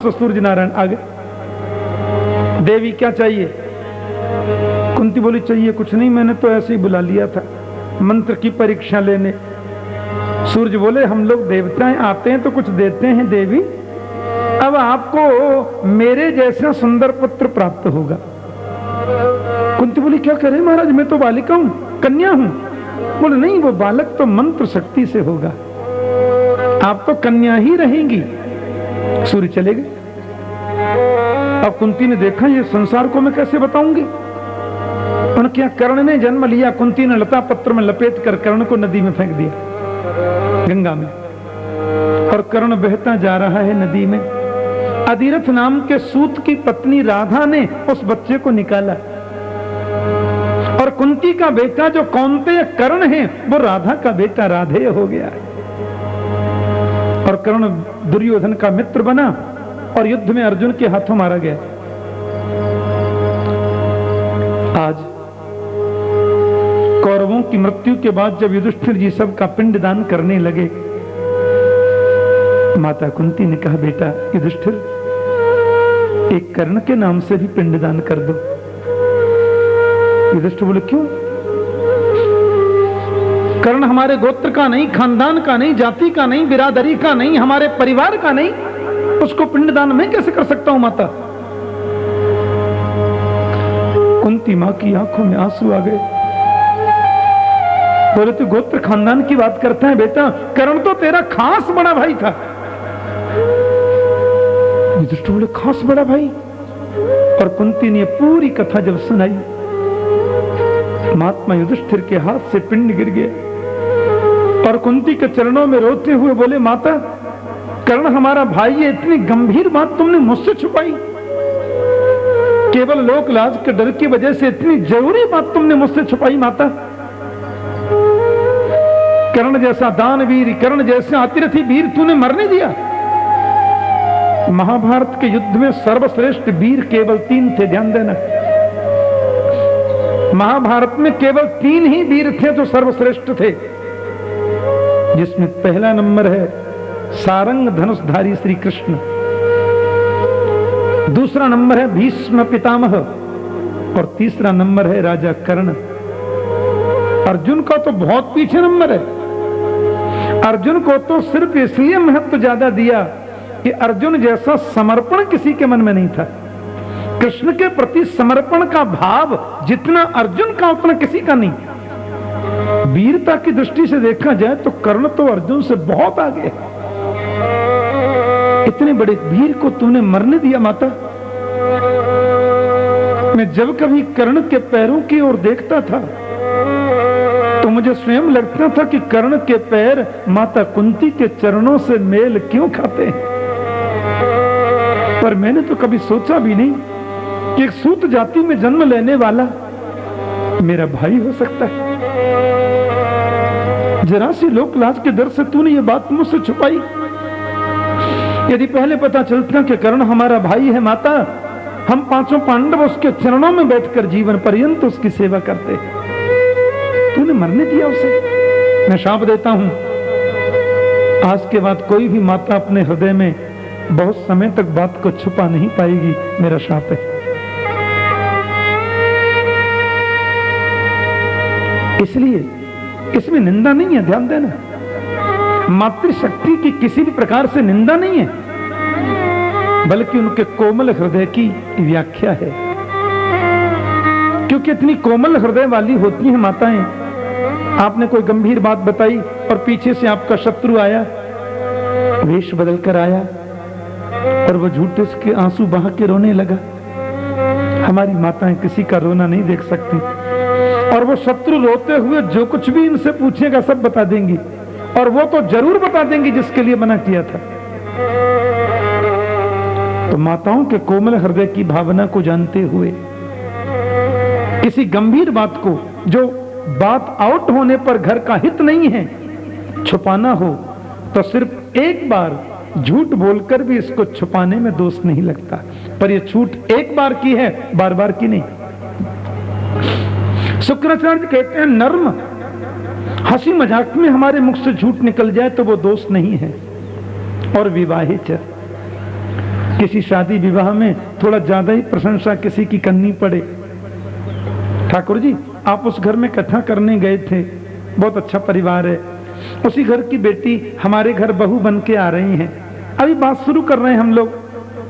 तो सूर्य नारायण आ गए। देवी क्या चाहिए? कुंती बोली चाहिए कुछ नहीं, मैंने तो ऐसे ही बुला लिया था मंत्र की परीक्षा लेने। सूर्य बोले हम लोग देवताएं आते हैं तो कुछ देते हैं देवी, अब आपको मेरे जैसा सुंदर पुत्र प्राप्त होगा। कुंती बोली क्या करे महाराज, मैं तो बालिका हूं, कन्या हूं। बोले नहीं, वो बालक तो मंत्र शक्ति से होगा, आप तो कन्या ही रहेंगी। सूर्य चले गए। अब कुंती ने देखा ये संसार को मैं कैसे बताऊंगी। उनके यहाँ कर्ण ने जन्म लिया, कुंती ने लता पत्र में लपेट कर कर्ण को नदी में फेंक दिया, गंगा में, और कर्ण बहता जा रहा है नदी में। अधिरथ नाम के सूत की पत्नी राधा ने उस बच्चे को निकाला, और कुंती का बेटा जो कौंतेय कर्ण है वो राधा का बेटा राधेय हो गया। और कर्ण दुर्योधन का मित्र बना और युद्ध में अर्जुन के हाथों मारा गया। आज कौरवों की मृत्यु के बाद जब युधिष्ठिर जी सबका पिंडदान करने लगे, माता कुंती ने कहा बेटा युधिष्ठिर, एक कर्ण के नाम से भी पिंडदान कर दो। युधिष्ठिर बोले क्यों? कर्ण हमारे गोत्र का नहीं, खानदान का नहीं, जाति का नहीं, बिरादरी का नहीं, हमारे परिवार का नहीं, उसको पिंडदान मैं कैसे कर सकता हूं माता? कुंती मां की आंखों में आंसू आ गए। बोले तू गोत्र खानदान की बात करता है बेटा, कर्ण तो तेरा खास बड़ा भाई था। युधिष्ठिर बोले खास बड़ा भाई? और कुंती ने पूरी कथा जब सुनाई, महात्मा युधिष्ठिर के हाथ से पिंड गिर गए और कुंती के चरणों में रोते हुए बोले माता, कर्ण हमारा भाई है, इतनी गंभीर बात तुमने मुझसे छुपाई, केवल लोक लाज के डर की वजह से इतनी जरूरी बात तुमने मुझसे छुपाई माता। कर्ण जैसा दानवीर, कर्ण जैसा अतिरथी वीर तूने मरने दिया। महाभारत के युद्ध में सर्वश्रेष्ठ वीर केवल 3 थे, ध्यान देना। महाभारत में केवल 3 ही वीर थे जो सर्वश्रेष्ठ थे, जिसमें पहला नंबर है सारंग धनुषधारी श्री कृष्ण, दूसरा नंबर है भीष्म पितामह, और तीसरा नंबर है राजा कर्ण। अर्जुन का तो बहुत पीछे नंबर है। अर्जुन को तो सिर्फ इसलिए महत्व ज्यादा दिया कि अर्जुन जैसा समर्पण किसी के मन में नहीं था। कृष्ण के प्रति समर्पण का भाव जितना अर्जुन का उतना किसी का नहीं। वीरता की दृष्टि से देखा जाए तो कर्ण तो अर्जुन से बहुत आगे। इतने बड़े वीर को तूने मरने दिया माता। मैं जब कभी कर्ण के पैरों की ओर देखता था तो मुझे स्वयं लगता था कि कर्ण के पैर माता कुंती के चरणों से मेल क्यों खाते हैं। पर मैंने तो कभी सोचा भी नहीं कि एक सूत जाति में जन्म लेने वाला मेरा भाई हो सकता है। जरा सी लोक लाज के डर से तूने ये बात मुझसे छुपाई। यदि पहले पता चलता कि कर्ण हमारा भाई है माता, हम 5 पांडव उसके चरणों में बैठकर जीवन पर्यंत उसकी सेवा करते। तूने मरने दिया उसे। मैं शाप देता हूं, आज के बाद कोई भी माता अपने हृदय में बहुत समय तक बात को छुपा नहीं पाएगी। मेरा शाप है। इसलिए इसमें निंदा नहीं है, ध्यान देना। मातृशक्ति की किसी भी प्रकार से निंदा नहीं है, बल्कि उनके कोमल हृदय की व्याख्या है। क्योंकि इतनी कोमल हृदय वाली होती हैं माताएं। आपने कोई गंभीर बात बताई और पीछे से आपका शत्रु आया, वेश बदल कर आया और वो झूठे के आंसू बहा के रोने लगा। हमारी माताएं किसी का रोना नहीं देख सकती, और वो शत्रु रोते हुए जो कुछ भी इनसे पूछेगा सब बता देंगी, और वो तो जरूर बता देंगी जिसके लिए मना किया था। तो माताओं के कोमल हृदय की भावना को जानते हुए किसी गंभीर बात को, जो बात आउट होने पर घर का हित नहीं है, छुपाना हो तो सिर्फ एक बार झूठ बोलकर भी इसको छुपाने में दोष नहीं लगता। पर यह छूट एक बार की है, बार बार की नहीं। शुक्राचार्य कहते हैं नर्म हंसी मजाक में हमारे मुख से झूठ निकल जाए तो वो दोष नहीं है। और विवाहित किसी शादी विवाह में थोड़ा ज्यादा ही प्रशंसा किसी की करनी पड़े। ठाकुर जी, आप उस घर में कथा करने गए थे, बहुत अच्छा परिवार है, उसी घर की बेटी हमारे घर बहू बन के आ रही हैं, अभी बात शुरू कर रहे हैं हम लोग,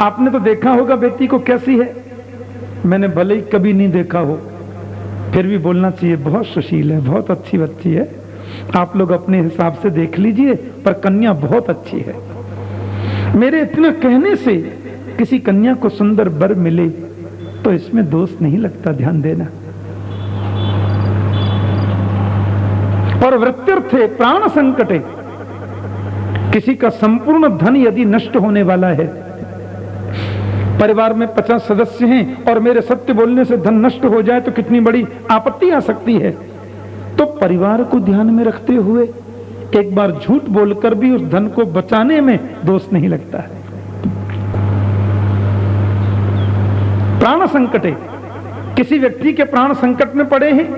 आपने तो देखा होगा बेटी को कैसी है। मैंने भले ही कभी नहीं देखा हो, फिर भी बोलना चाहिए बहुत सुशील है, बहुत अच्छी बच्ची है, आप लोग अपने हिसाब से देख लीजिए, पर कन्या बहुत अच्छी है। मेरे इतना कहने से किसी कन्या को सुंदर वर मिले तो इसमें दोष नहीं लगता, ध्यान देना। और वृत्त्यर्थे प्राण संकटे, किसी का संपूर्ण धन यदि नष्ट होने वाला है, परिवार में 50 सदस्य हैं और मेरे सत्य बोलने से धन नष्ट हो जाए तो कितनी बड़ी आपत्ति आ सकती है। तो परिवार को ध्यान में रखते हुए एक बार झूठ बोलकर भी उस धन को बचाने में दोष नहीं लगता है। प्राण संकटे, किसी व्यक्ति के प्राण संकट में पड़े हैं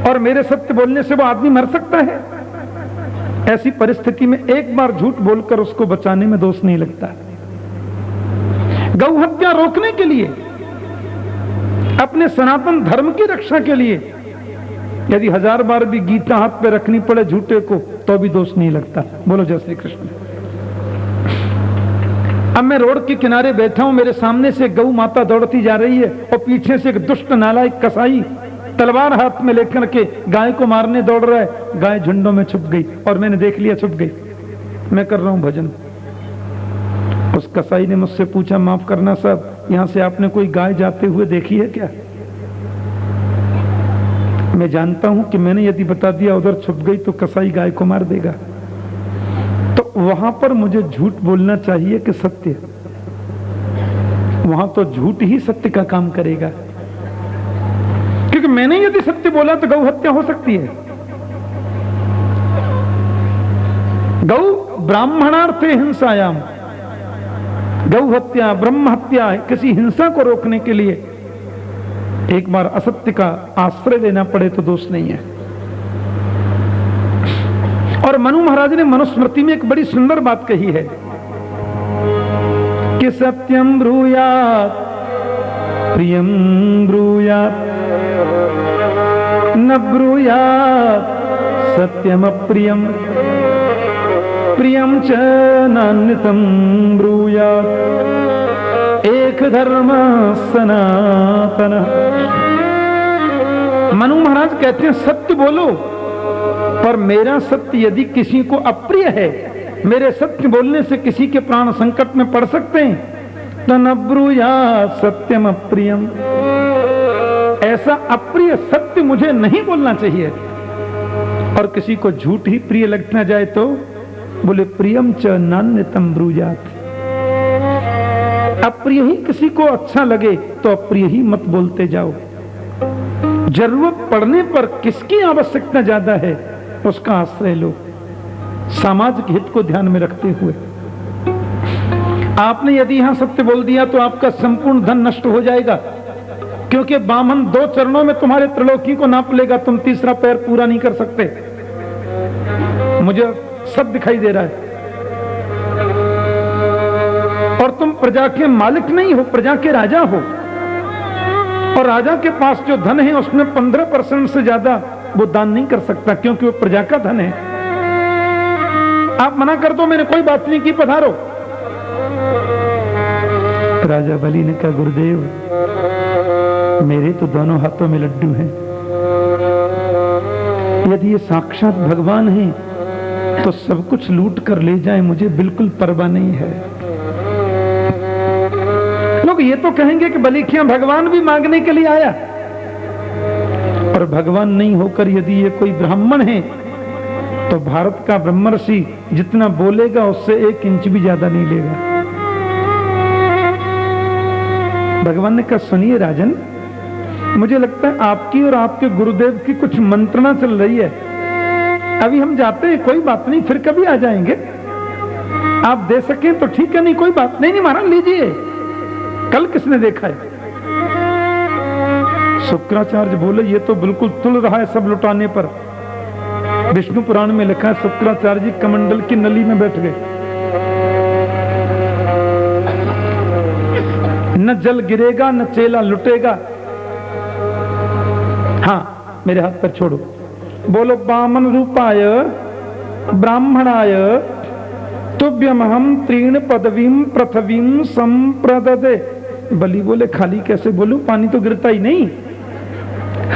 और मेरे सत्य बोलने से वो आदमी मर सकता है, ऐसी परिस्थिति में एक बार झूठ बोलकर उसको बचाने में दोष नहीं लगता। गौ हत्या रोकने के लिए, अपने सनातन धर्म की रक्षा के लिए यदि 1000 बार भी गीता हाथ पे रखनी पड़े झूठे को, तो भी दोष नहीं लगता। बोलो जय श्री कृष्ण। अब मैं रोड के किनारे बैठा हूं, मेरे सामने से गौ माता दौड़ती जा रही है और पीछे से एक दुष्ट नालायक कसाई तलवार हाथ में लेकर के गाय को मारने दौड़ रहा है। गाय झुंडों में छुप गई और मैंने देख लिया छुप गई। मैं कर रहा हूं भजन। उस कसाई ने मुझसे पूछा, माफ करना साहब, यहां से आपने कोई गाय जाते हुए देखी है क्या? मैं जानता हूं कि मैंने यदि बता दिया उधर छुप गई तो कसाई गाय को मार देगा। तो वहां पर मुझे झूठ बोलना चाहिए कि सत्य? वहां तो झूठ ही सत्य का काम करेगा, क्योंकि मैंने यदि सत्य बोला तो गौ हत्या हो सकती है। गौ ब्राह्मणार्थे हिंसायाम, गौ हत्या ब्रह्म हत्या है, किसी हिंसा को रोकने के लिए एक बार असत्य का आश्रय लेना पड़े तो दोष नहीं है। और मनु महाराज ने मनुस्मृति में एक बड़ी सुंदर बात कही है कि सत्यम ब्रूयात प्रियम ब्रूयात न ब्रूयात सत्यम अप्रियम प्रियम च नान्यतम ब्रूयात एक धर्म सनातन। मनु महाराज कहते हैं सत्य बोलो, पर मेरा सत्य यदि किसी को अप्रिय है, मेरे सत्य बोलने से किसी के प्राण संकट में पड़ सकते हैं, तो न ब्रूयात सत्यम अप्रियम, ऐसा अप्रिय सत्य मुझे नहीं बोलना चाहिए। और किसी को झूठ ही प्रिय लगना जाए तो बोले प्रियम च नान्यतम ब्रूयात, अप्रिय ही किसी को अच्छा लगे तो अप्रिय ही मत बोलते जाओ। जरूरत पड़ने पर किसकी आवश्यकता ज्यादा है उसका आश्रय लो, सामाजिक हित को ध्यान में रखते हुए। आपने यदि यहां सत्य बोल दिया तो आपका संपूर्ण धन नष्ट हो जाएगा, क्योंकक्योंकि 2 चरणों में तुम्हारे त्रिलोकी को नाप लेगा, तुम तीसरा पैर पूरा नहीं कर सकते। मुझे सब दिखाई दे रहा है। और तुम प्रजा के मालिक नहीं हो, प्रजा के राजा हो, और राजा के पास जो धन है उसमें 15% से ज्यादा वो दान नहीं कर सकता, क्योंकि वो प्रजा का धन है। आप मना कर दो, मैंने कोई बात नहीं की, पधारो। राजा बलि ने कहा, गुरुदेव मेरे तो दोनों हाथों में लड्डू हैं, यदि ये साक्षात भगवान हैं तो सब कुछ लूट कर ले जाए, मुझे बिल्कुल परवाह नहीं है। लोग ये तो कहेंगे कि बलि क्या भगवान भी मांगने के लिए आया, पर भगवान नहीं होकर यदि ये कोई ब्राह्मण है तो भारत का ब्रह्मर्षि जितना बोलेगा उससे 1 इंच भी ज्यादा नहीं लेगा। भगवान ने कहा, सुनिए राजन, मुझे लगता है आपकी और आपके गुरुदेव की कुछ मंत्रणा चल रही है, अभी हम जाते हैं, कोई बात नहीं, फिर कभी आ जाएंगे। आप दे सकें तो ठीक है, नहीं कोई बात नहीं। महाराज लीजिए, कल किसने देखा है? शुक्राचार्य बोले, ये तो बिल्कुल तुल रहा है सब लुटाने पर। विष्णु पुराण में लिखा है शुक्राचार्य जी कमंडल की नली में बैठ गए। न जल गिरेगा न चेला लुटेगा। हाँ, मेरे हाथ पर छोड़ो, बोलो वामन रूपाय ब्राह्मणाय तुभ्यमहम तीर्ण पदवीम पृथ्वीम संप्रददे। बलि बोले खाली कैसे बोलूं, पानी तो गिरता ही नहीं।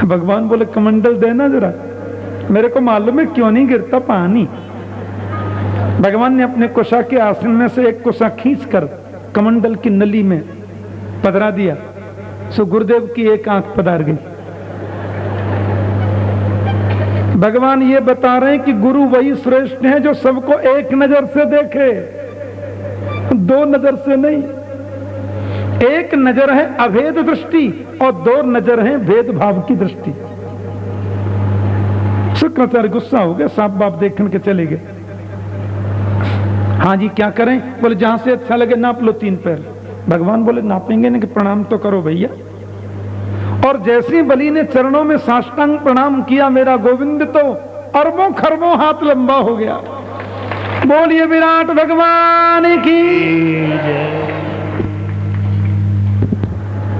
भगवान बोले कमंडल देना जरा, मेरे को मालूम है क्यों नहीं गिरता पानी। भगवान ने अपने कुशा के आसन में से एक कुशा खींचकर कमंडल की नली में पधरा दिया, सो गुरुदेव की एक आंख पधार गई। भगवान ये बता रहे हैं कि गुरु वही श्रेष्ठ है जो सबको एक नजर से देखे, दो नजर से नहीं। एक नजर है अभेद दृष्टि और दो नजर है भेदभाव की दृष्टि। शुक्राचार्य गुस्सा हो गए, सांप बाप देखने के चले गए। हाँ जी क्या करें, बोले जहां से अच्छा लगे नाप लो 3 पैर। भगवान बोले नापेंगे नहीं कि प्रणाम तो करो भैया। और जैसे बलि ने चरणों में साष्टांग प्रणाम किया, मेरा गोविंद तो अरबों खरबों हाथ लंबा हो गया। बोलिए विराट भगवान की।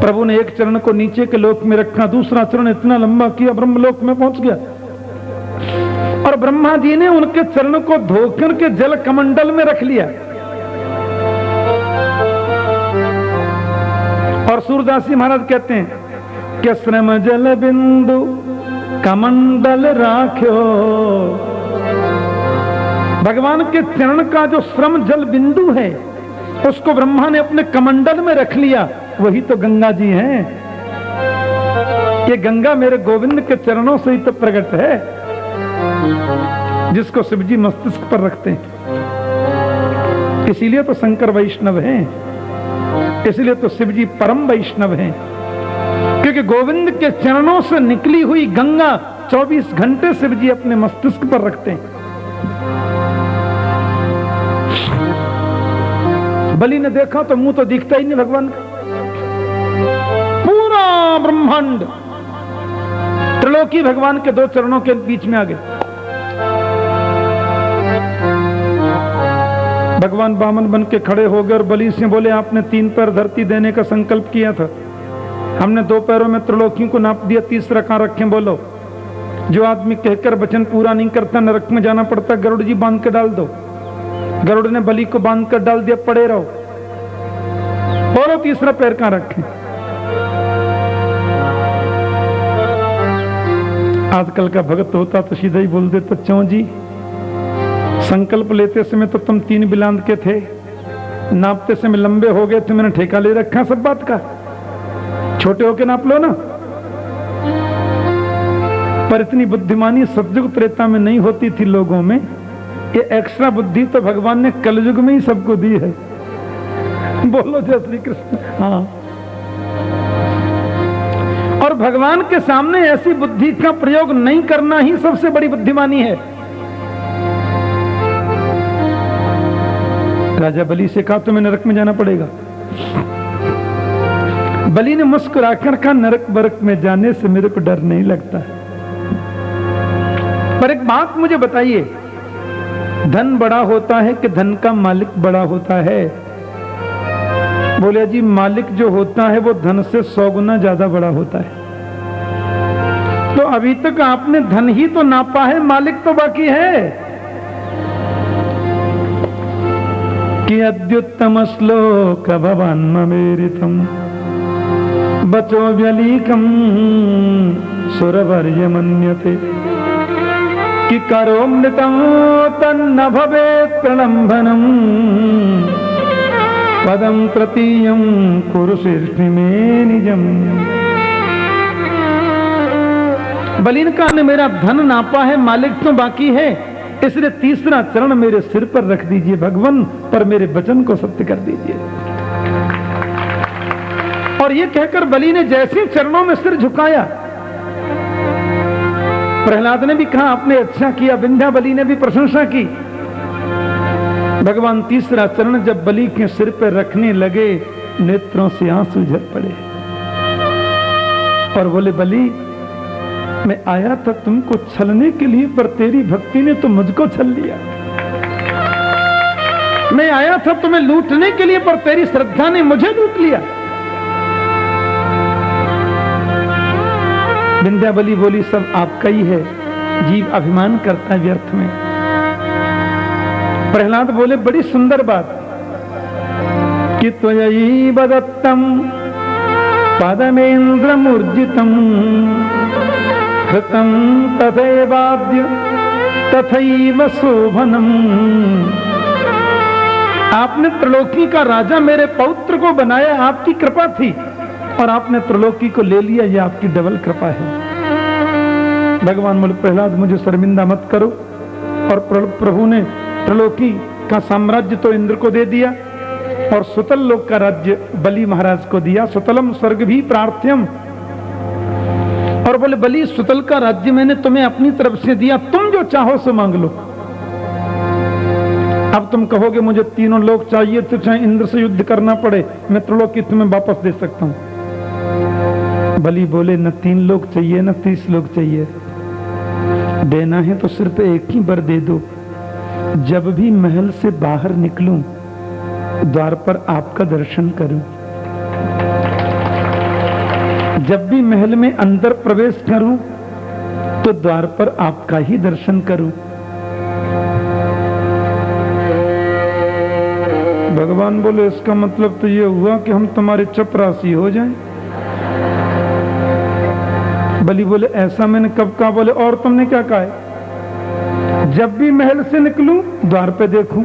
प्रभु ने एक चरण को नीचे के लोक में रखा, दूसरा चरण इतना लंबा किया ब्रह्मलोक में पहुंच गया। और ब्रह्मा जी ने उनके चरण को धोकर के जल कमंडल में रख लिया। और सूरदास जी महाराज कहते हैं कि श्रम जल बिंदु कमंडल राख्यो। भगवान के चरण का जो श्रम जल बिंदु है उसको ब्रह्मा ने अपने कमंडल में रख लिया। वही तो गंगा जी हैं। ये गंगा मेरे गोविंद के चरणों से ही तो प्रकट है, जिसको शिव जी मस्तिष्क पर रखते हैं। इसीलिए तो शंकर वैष्णव हैं, इसलिए तो शिव जी परम वैष्णव हैं, क्योंकि गोविंद के चरणों से निकली हुई गंगा 24 घंटे शिव जी अपने मस्तिष्क पर रखते हैं। बलि ने देखा तो मुंह तो दिखता ही नहीं भगवान का। पूरा ब्रह्मांड त्रिलोकी भगवान के 2 चरणों के बीच में आ गए। भगवान बामन बन के खड़े हो गए और बलि से बोले आपने 3 पैर धरती देने का संकल्प किया था, हमने 2 पैरों में त्रिलोकी को नाप दिया, तीसरा कहां रखें बोलो। जो आदमी कहकर वचन पूरा नहीं करता नरक में जाना पड़ता, गरुड़ जी बांध के डाल दो। गरुड़ ने बलि को बांध कर डाल दिया, पड़े रहो। बोलो तीसरा पैर कहां रखें। आजकल का भगत होता तो सीधा ही बोल देता, क्यों जी संकल्प लेते समय तो तुम 3 बिलांद के थे, नापते समय लंबे हो गए थे, मैंने ठेका ले रखा सब बात का, छोटे होके नाप लो ना। पर इतनी बुद्धिमानी सतयुग त्रेता में नहीं होती थी लोगों में। ये एक्स्ट्रा बुद्धि तो भगवान ने कलयुग में ही सबको दी है। बोलो जय श्री कृष्ण। हाँ, और भगवान के सामने ऐसी बुद्धि का प्रयोग नहीं करना ही सबसे बड़ी बुद्धिमानी है। राजा बलि से कहा तुम्हें नरक में जाना पड़ेगा। बलि ने मुस्कुराकर कहा नरक बरक में जाने से मेरे को डर नहीं लगता। पर एक बात मुझे बताइए, धन बड़ा होता है कि धन का मालिक बड़ा होता है? बोले जी मालिक जो होता है वो धन से 100 गुना ज्यादा बड़ा होता है। तो अभी तक आपने धन ही तो नापा है, मालिक तो बाकी है। कि अद्युत्तम श्लोक भवान ममेरितम बचो व्यलीकम सुरवर्य मन्यते कि करोमृतं तन्न भवेत् प्रलंबनम पदम तृतीयं कुरुशीर्षि में निजम। बलि ने कहा मेरा धन नापा है, मालिक तो बाकी है, इसलिए तीसरा चरण मेरे सिर पर रख दीजिए भगवान, पर मेरे वचन को सत्य कर दीजिए। और ये कहकर बलि ने जैसे चरणों में सिर झुकाया, प्रहलाद ने भी कहा आपने अच्छा किया, विंध्या बलि ने भी प्रशंसा की। भगवान तीसरा चरण जब बलि के सिर पर रखने लगे, नेत्रों से आंसू झर पड़े और बोले बलि मैं आया था तुमको छलने के लिए, पर तेरी भक्ति ने तो मुझको छल लिया। मैं आया था तुम्हें लूटने के लिए, पर तेरी श्रद्धा ने मुझे लूट लिया। विंध्याबली बोली सब आपका ही है, जीव अभिमान करता है व्यर्थ में। प्रहलाद बोले बड़ी सुंदर बात कि त्वयि बदत्तम पदमेन्द्र मूर्जितम कृतम तथैवाद्य तथैव शोभनम। आपने त्रिलोकी का राजा मेरे पौत्र को बनाया, आपकी कृपा थी, और आपने त्रिलोकी को ले लिया, यह आपकी डबल कृपा है। भगवान बोले प्रहलाद मुझे शर्मिंदा मत करो। और प्रभु ने त्रिलोकी का साम्राज्य तो इंद्र को दे दिया और सुतल लोक का राज्य बलि महाराज को दिया। सुतलम स्वर्ग भी प्रार्थ्यम। और बोले बलि सुतल का राज्य मैंने तुम्हें अपनी तरफ से दिया, तुम जो चाहो सो मांग लो। अब तुम कहोगे मुझे तीनों लोग चाहिए, तो चाहे इंद्र से युद्ध करना पड़े, मैं त्रिलोकी तुम्हें वापस दे सकता हूं। बलि बोले न 3 लोग चाहिए न 30 लोग चाहिए, देना है तो सिर्फ एक ही वर दे दो। जब भी महल से बाहर निकलूं द्वार पर आपका दर्शन करूं, जब भी महल में अंदर प्रवेश करूं तो द्वार पर आपका ही दर्शन करूं। भगवान बोले इसका मतलब तो ये हुआ कि हम तुम्हारे चपरासी हो जाएं। बलि बोले ऐसा मैंने कब कहा? बोले और तुमने क्या कहा है? जब भी महल से निकलूं द्वार पे देखूं,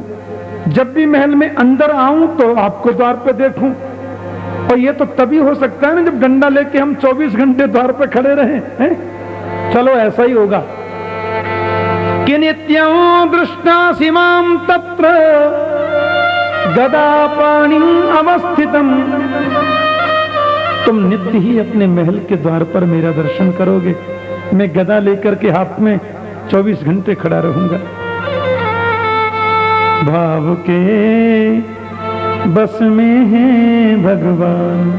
जब भी महल में अंदर आऊं तो आपको द्वार पे देखूं। और ये तो तभी हो सकता है ना जब डंडा लेके हम 24 घंटे द्वार पे खड़े रहे हैं। चलो ऐसा ही होगा कि नित्यं दृष्टासि मां तत्र गदा पाणिं अवस्थितम्। तुम नित्य ही अपने महल के द्वार पर मेरा दर्शन करोगे, मैं गदा लेकर के हाथ में 24 घंटे खड़ा रहूंगा। भाव के बस में है भगवान,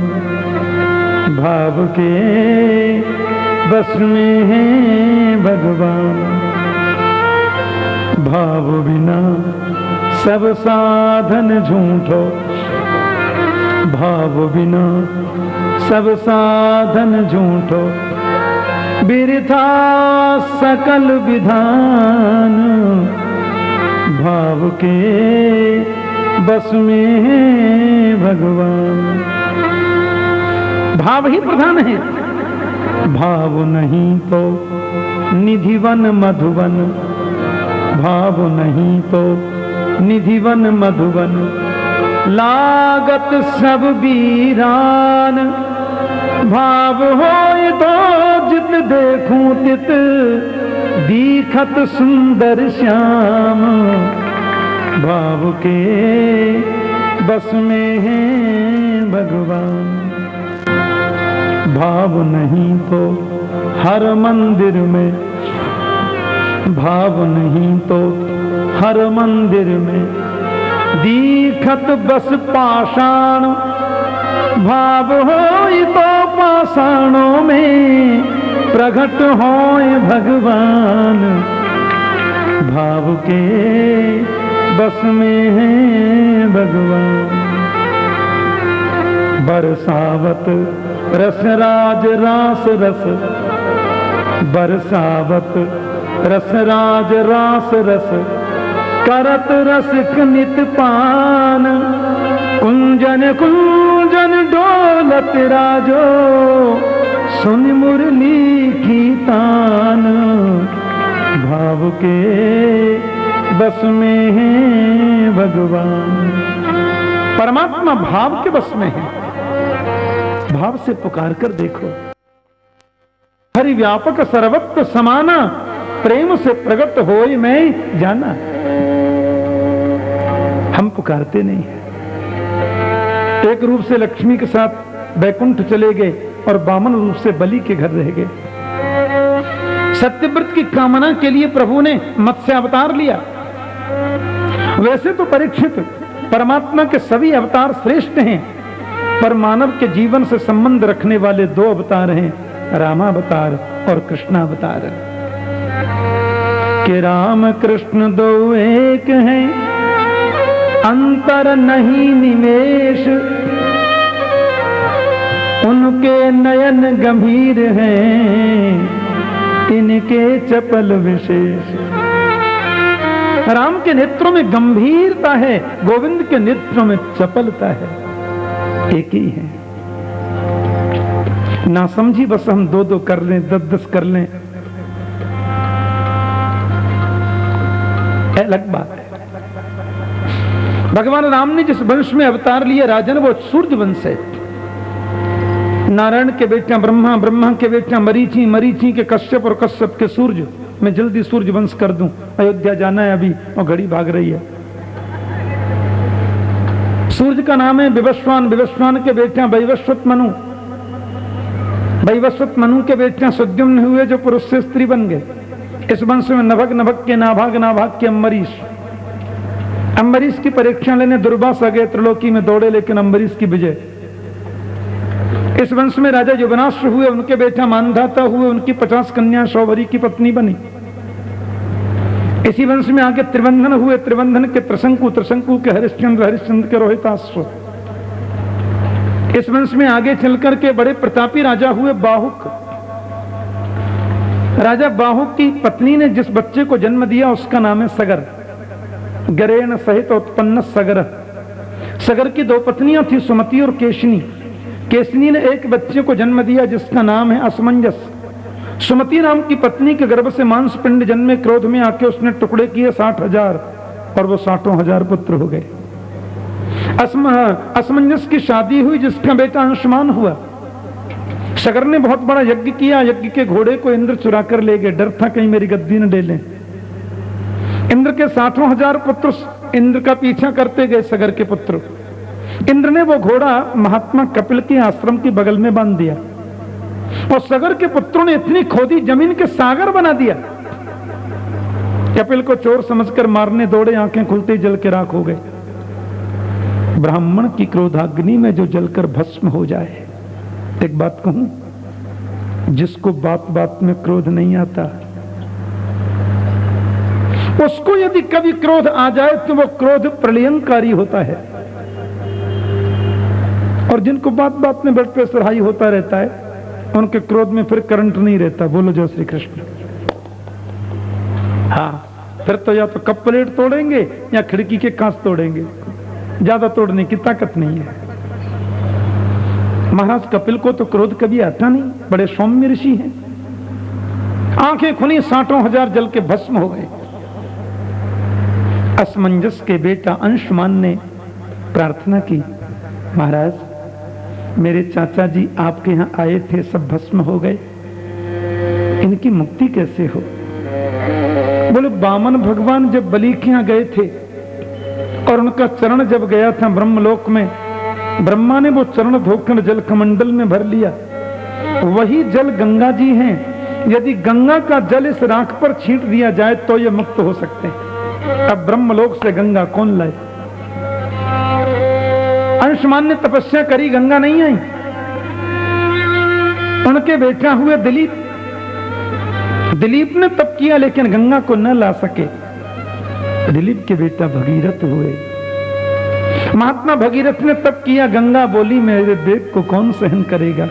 भाव के बस में है भगवान। भाव बिना सब साधन झूठो, भाव बिना सब साधन झूठो। बिरथा सकल विधान, भाव के बस में है भगवान। भाव ही प्रधान है, भाव नहीं तो निधिवन मधुवन, भाव नहीं तो निधिवन मधुवन। लागत सब वीरान, भाव होए तो जित देखूं तित दीखत सुंदर श्याम। भाव के बस में है भगवान। भाव नहीं तो हर मंदिर में, भाव नहीं तो हर मंदिर में दीखत बस पाषाण। भाव होई तो पाषाणों में प्रकट होए भगवान। भाव के बस में है भगवान। बरसावत रस राज रास रस, बरसावत रस राज रास रस। करत रस नित पान, कुंजन कुंजन डोलत राजो। सुन मुरली की तान, भाव के बस में है भगवान। परमात्मा भाव के बस में है। भाव से पुकार कर देखो। हरि व्यापक सर्वत्र समाना, प्रेम से प्रकट होए मैं जाना। हम पुकारते नहीं हैं। एक रूप से लक्ष्मी के साथ बैकुंठ चले गए और वामन रूप से बलि के घर रह गए। सत्यव्रत की कामना के लिए प्रभु ने मत्स्य अवतार लिया। वैसे तो परीक्षित परमात्मा के सभी अवतार श्रेष्ठ हैं, पर मानव के जीवन से संबंध रखने वाले 2 अवतार हैं, रामावतार और कृष्णावतार। कि राम कृष्ण 2 एक हैं, अंतर नहीं निमेश। उन के नयन गंभीर हैं, इनके चपल विशेष। राम के नेत्रों में गंभीरता है, गोविंद के नेत्रों में चपलता है, एक ही है। ना समझी बस हम दो दो कर लें, 10-10 कर लें, अलग बात है। भगवान राम ने जिस वंश में अवतार लिया राजन, वो सूर्य वंश है। नारायण के बेटा ब्रह्मा, ब्रह्मा के बेटा मरीचि, मरीचि के कश्यप और कश्यप के सूर्य। मैं जल्दी सूर्य वंश कर दूं, अयोध्या जाना है अभी और घड़ी भाग रही है। सूर्य का नाम है विवस्वान, विवस्वान के बेटा वैवस्वत मनु, वैवस्वत मनु के बेटा सुद्युम्न हुए जो पुरुष से स्त्री बन गए। इस वंश में नभग, नभग के नाभाग, नाभाग के अम्बरीश, अम्बरीश की परीक्षा लेने दुर्वासा गए, त्रिलोकी में दौड़े लेकिन अम्बरीश की विजय। इस वंश में राजा युवनाश्र हुए, उनके बेटा मानधाता हुए, उनकी 50 कन्या सौभरी की पत्नी बनी। इसी वंश में आगे त्रिवंधन हुए, त्रिवंधन के त्रिशंकु, त्रिशंकु के हरिश्चंद्र, हरिश्चंद्र के रोहिताश्व। इस वंश में आगे चलकर के बड़े प्रतापी राजा हुए बाहुक। राजा बाहुक की पत्नी ने जिस बच्चे को जन्म दिया उसका नाम है सगर। गरेण सहित उत्पन्न सगर। सगर की 2 पत्नियां थी, सुमति और केशनी। केशनी ने एक बच्चे को जन्म दिया जिसका नाम है असमंजस। सुमति नाम की पत्नी के गर्भ से मांस पिंड जन्मे, क्रोध में आके उसने टुकड़े किए 60,000 और वो 60,000 पुत्र हो गए। असमंजस की शादी हुई जिसका बेटा अंशुमान हुआ। सगर ने बहुत बड़ा यज्ञ किया, यज्ञ के घोड़े को इंद्र चुरा कर ले गए, डर था कहीं मेरी गद्दी न ले लें। इंद्र के 60,000 पुत्र इंद्र का पीछा करते गए, सगर के पुत्र। इंद्र ने वो घोड़ा महात्मा कपिल के आश्रम के बगल में बांध दिया और सगर के पुत्रों ने इतनी खोदी जमीन के सागर बना दिया। कपिल को चोर समझकर मारने दौड़े, आंखें खुलते जल के राख हो गए। ब्राह्मण की क्रोधाग्नि में जो जलकर भस्म हो जाए। एक बात कहूं, जिसको बात बात में क्रोध नहीं आता, उसको यदि कभी क्रोध आ जाए तो वो क्रोध प्रलयंकारी होता है। और जिनको बात बात में ब्लड प्रेशर हाई होता रहता है, उनके क्रोध में फिर करंट नहीं रहता। बोलो जय श्री कृष्ण। हाँ, फिर तो या तो कप प्लेट तोड़ेंगे या खिड़की के कांच तोड़ेंगे, ज्यादा तोड़ने की ताकत नहीं है। महाराज कपिल को तो क्रोध कभी आता नहीं, बड़े सौम्य ऋषि हैं। आंखें खुली, 60,000 जल के भस्म हो गए। असमंजस के बेटा अंशुमान ने प्रार्थना की, महाराज मेरे चाचा जी आपके यहाँ आए थे, सब भस्म हो गए, इनकी मुक्ति कैसे हो? बोले वामन भगवान जब बलि के यहाँ गए थे और उनका चरण जब गया था ब्रह्मलोक में, ब्रह्मा ने वो चरण धोकर जल कमंडल में भर लिया। वही जल गंगा जी हैं। यदि गंगा का जल इस राख पर छींट दिया जाए तो ये मुक्त हो सकते हैं। अब ब्रह्मलोक से गंगा कौन लाए? अंशुमान ने तपस्या करी, गंगा नहीं आई। उनके बेटा हुए दिलीप, दिलीप ने तप किया लेकिन गंगा को न ला सके। दिलीप के बेटा भगीरथ हुए। महात्मा भगीरथ ने तप किया, गंगा बोली मेरे वेग को कौन सहन करेगा।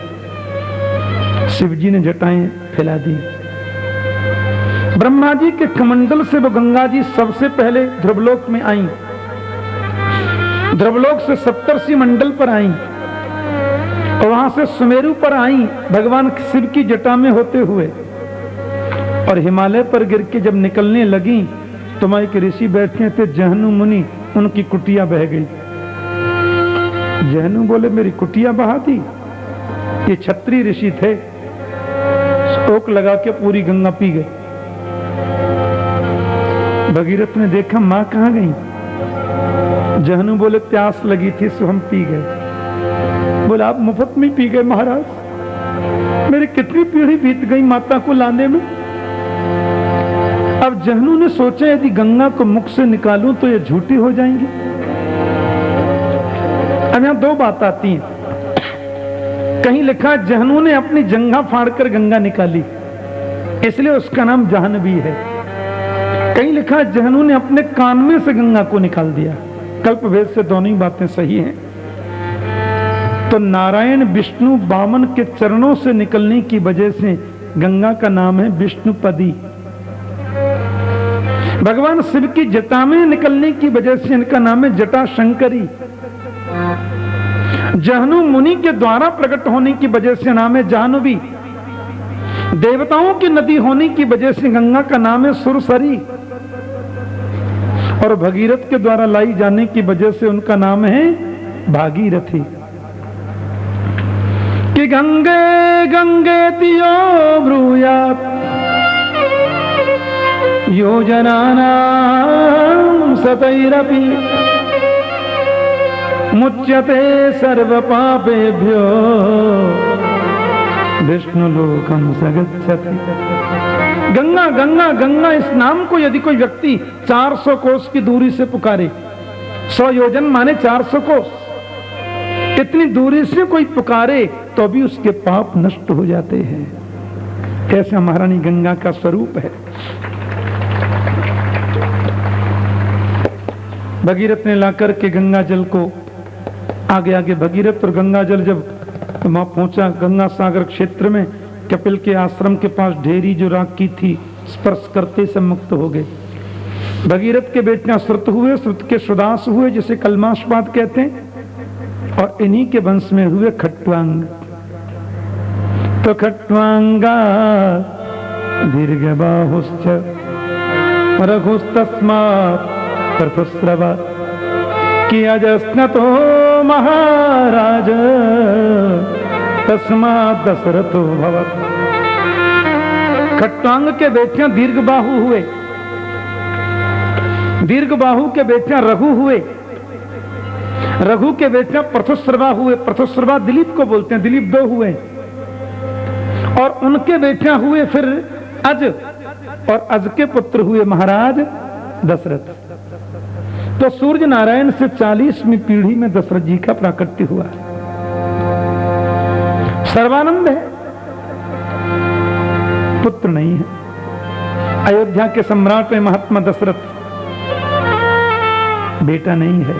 शिवजी ने जटाएं फैला दी। ब्रह्मा जी के कमंडल से वो गंगा जी सबसे पहले ध्रुवलोक में आई। ध्रुवलोक से सप्तर्षि मंडल पर आई और वहां से सुमेरु पर आई भगवान शिव की जटा में होते हुए, और हिमालय पर गिर के जब निकलने लगी तो वहां एक ऋषि बैठे थे जहनु मुनि, उनकी कुटिया बह गई। जहनु बोले मेरी कुटिया बहा दी? ये क्षत्रिय ऋषि थे, स्टोक लगा के पूरी गंगा पी गए। भगीरथ ने देखा मां कहां गई? जहनु बोले प्यास लगी थी सो हम पी गए। बोले आप मुफ्त में पी गए महाराज, मेरी कितनी पीढ़ी बीत गई माता को लाने में। अब जहनु ने सोचा यदि गंगा को मुख से निकालूं तो ये झूठी हो जाएंगी। अब यहां 2 बात आती हैं। कहीं लिखा जहनु ने अपनी जंघा फाड़कर गंगा निकाली, इसलिए उसका नाम जाह्नवी है। कहीं लिखा जहनु ने अपने कान में से गंगा को निकाल दिया। कल्प भेद से दोनों ही बातें सही हैं। तो नारायण विष्णु वामन के चरणों से निकलने की वजह से गंगा का नाम है विष्णुपदी। भगवान शिव की जटा में निकलने की वजह से इनका नाम है जटा शंकरी। जाह्नू मुनि के द्वारा प्रकट होने की वजह से नाम है जाह्नवी। देवताओं की नदी होने की वजह से गंगा का नाम है सुरसरी। और भगीरथ के द्वारा लाई जाने की वजह से उनका नाम है भागीरथी। कि गंगे गंगे तियो ब्रूयात योजनानां सतैरपि मुच्यते सर्व पापेभ्यो विष्णुलोकम सगच्छति। गंगा गंगा गंगा इस नाम को यदि कोई व्यक्ति 400 कोस की दूरी से पुकारे, 100 योजन माने 400 कोस, इतनी दूरी से कोई पुकारे तो भी उसके पाप नष्ट हो जाते हैं। कैसा महारानी गंगा का स्वरूप है। भगीरथ ने लाकर के गंगा जल को आगे आगे भगीरथ और गंगा जल जब वहां पहुंचा गंगा सागर क्षेत्र में, कपिल के आश्रम के पास ढेरी जो राख की थी स्पर्श करते से मुक्त हो गए। भगीरथ के बेटियां श्रुत हुए, श्रुत के सुदास हुए जिसे कलमाशपाद कहते हैं, और इन्हीं के वंश में हुए खट्वांग। तो खट्वांगा दीर्घबाहुश्च रघुस्तस्मात् प्रथुस्रवा कि अजस्नतो महाराज तस्मात् दशरथो भवत्। खट्वांग के बेटियां दीर्घबाहु हुए, दीर्घबाहु के बेटियां रघु हुए, रघु के बेटियां प्रथुस्रवा हुए। प्रथुस्रवा दिलीप को बोलते हैं, दिलीप 2 हुए, और उनके बेटियां हुए फिर अज, और अज के पुत्र हुए महाराज दशरथ। तो सूर्य नारायण से 40वीं पीढ़ी में दशरथ जी का प्राकट्य हुआ। सर्वानंद है, पुत्र नहीं है। अयोध्या के सम्राट में महात्मा दशरथ, बेटा नहीं है।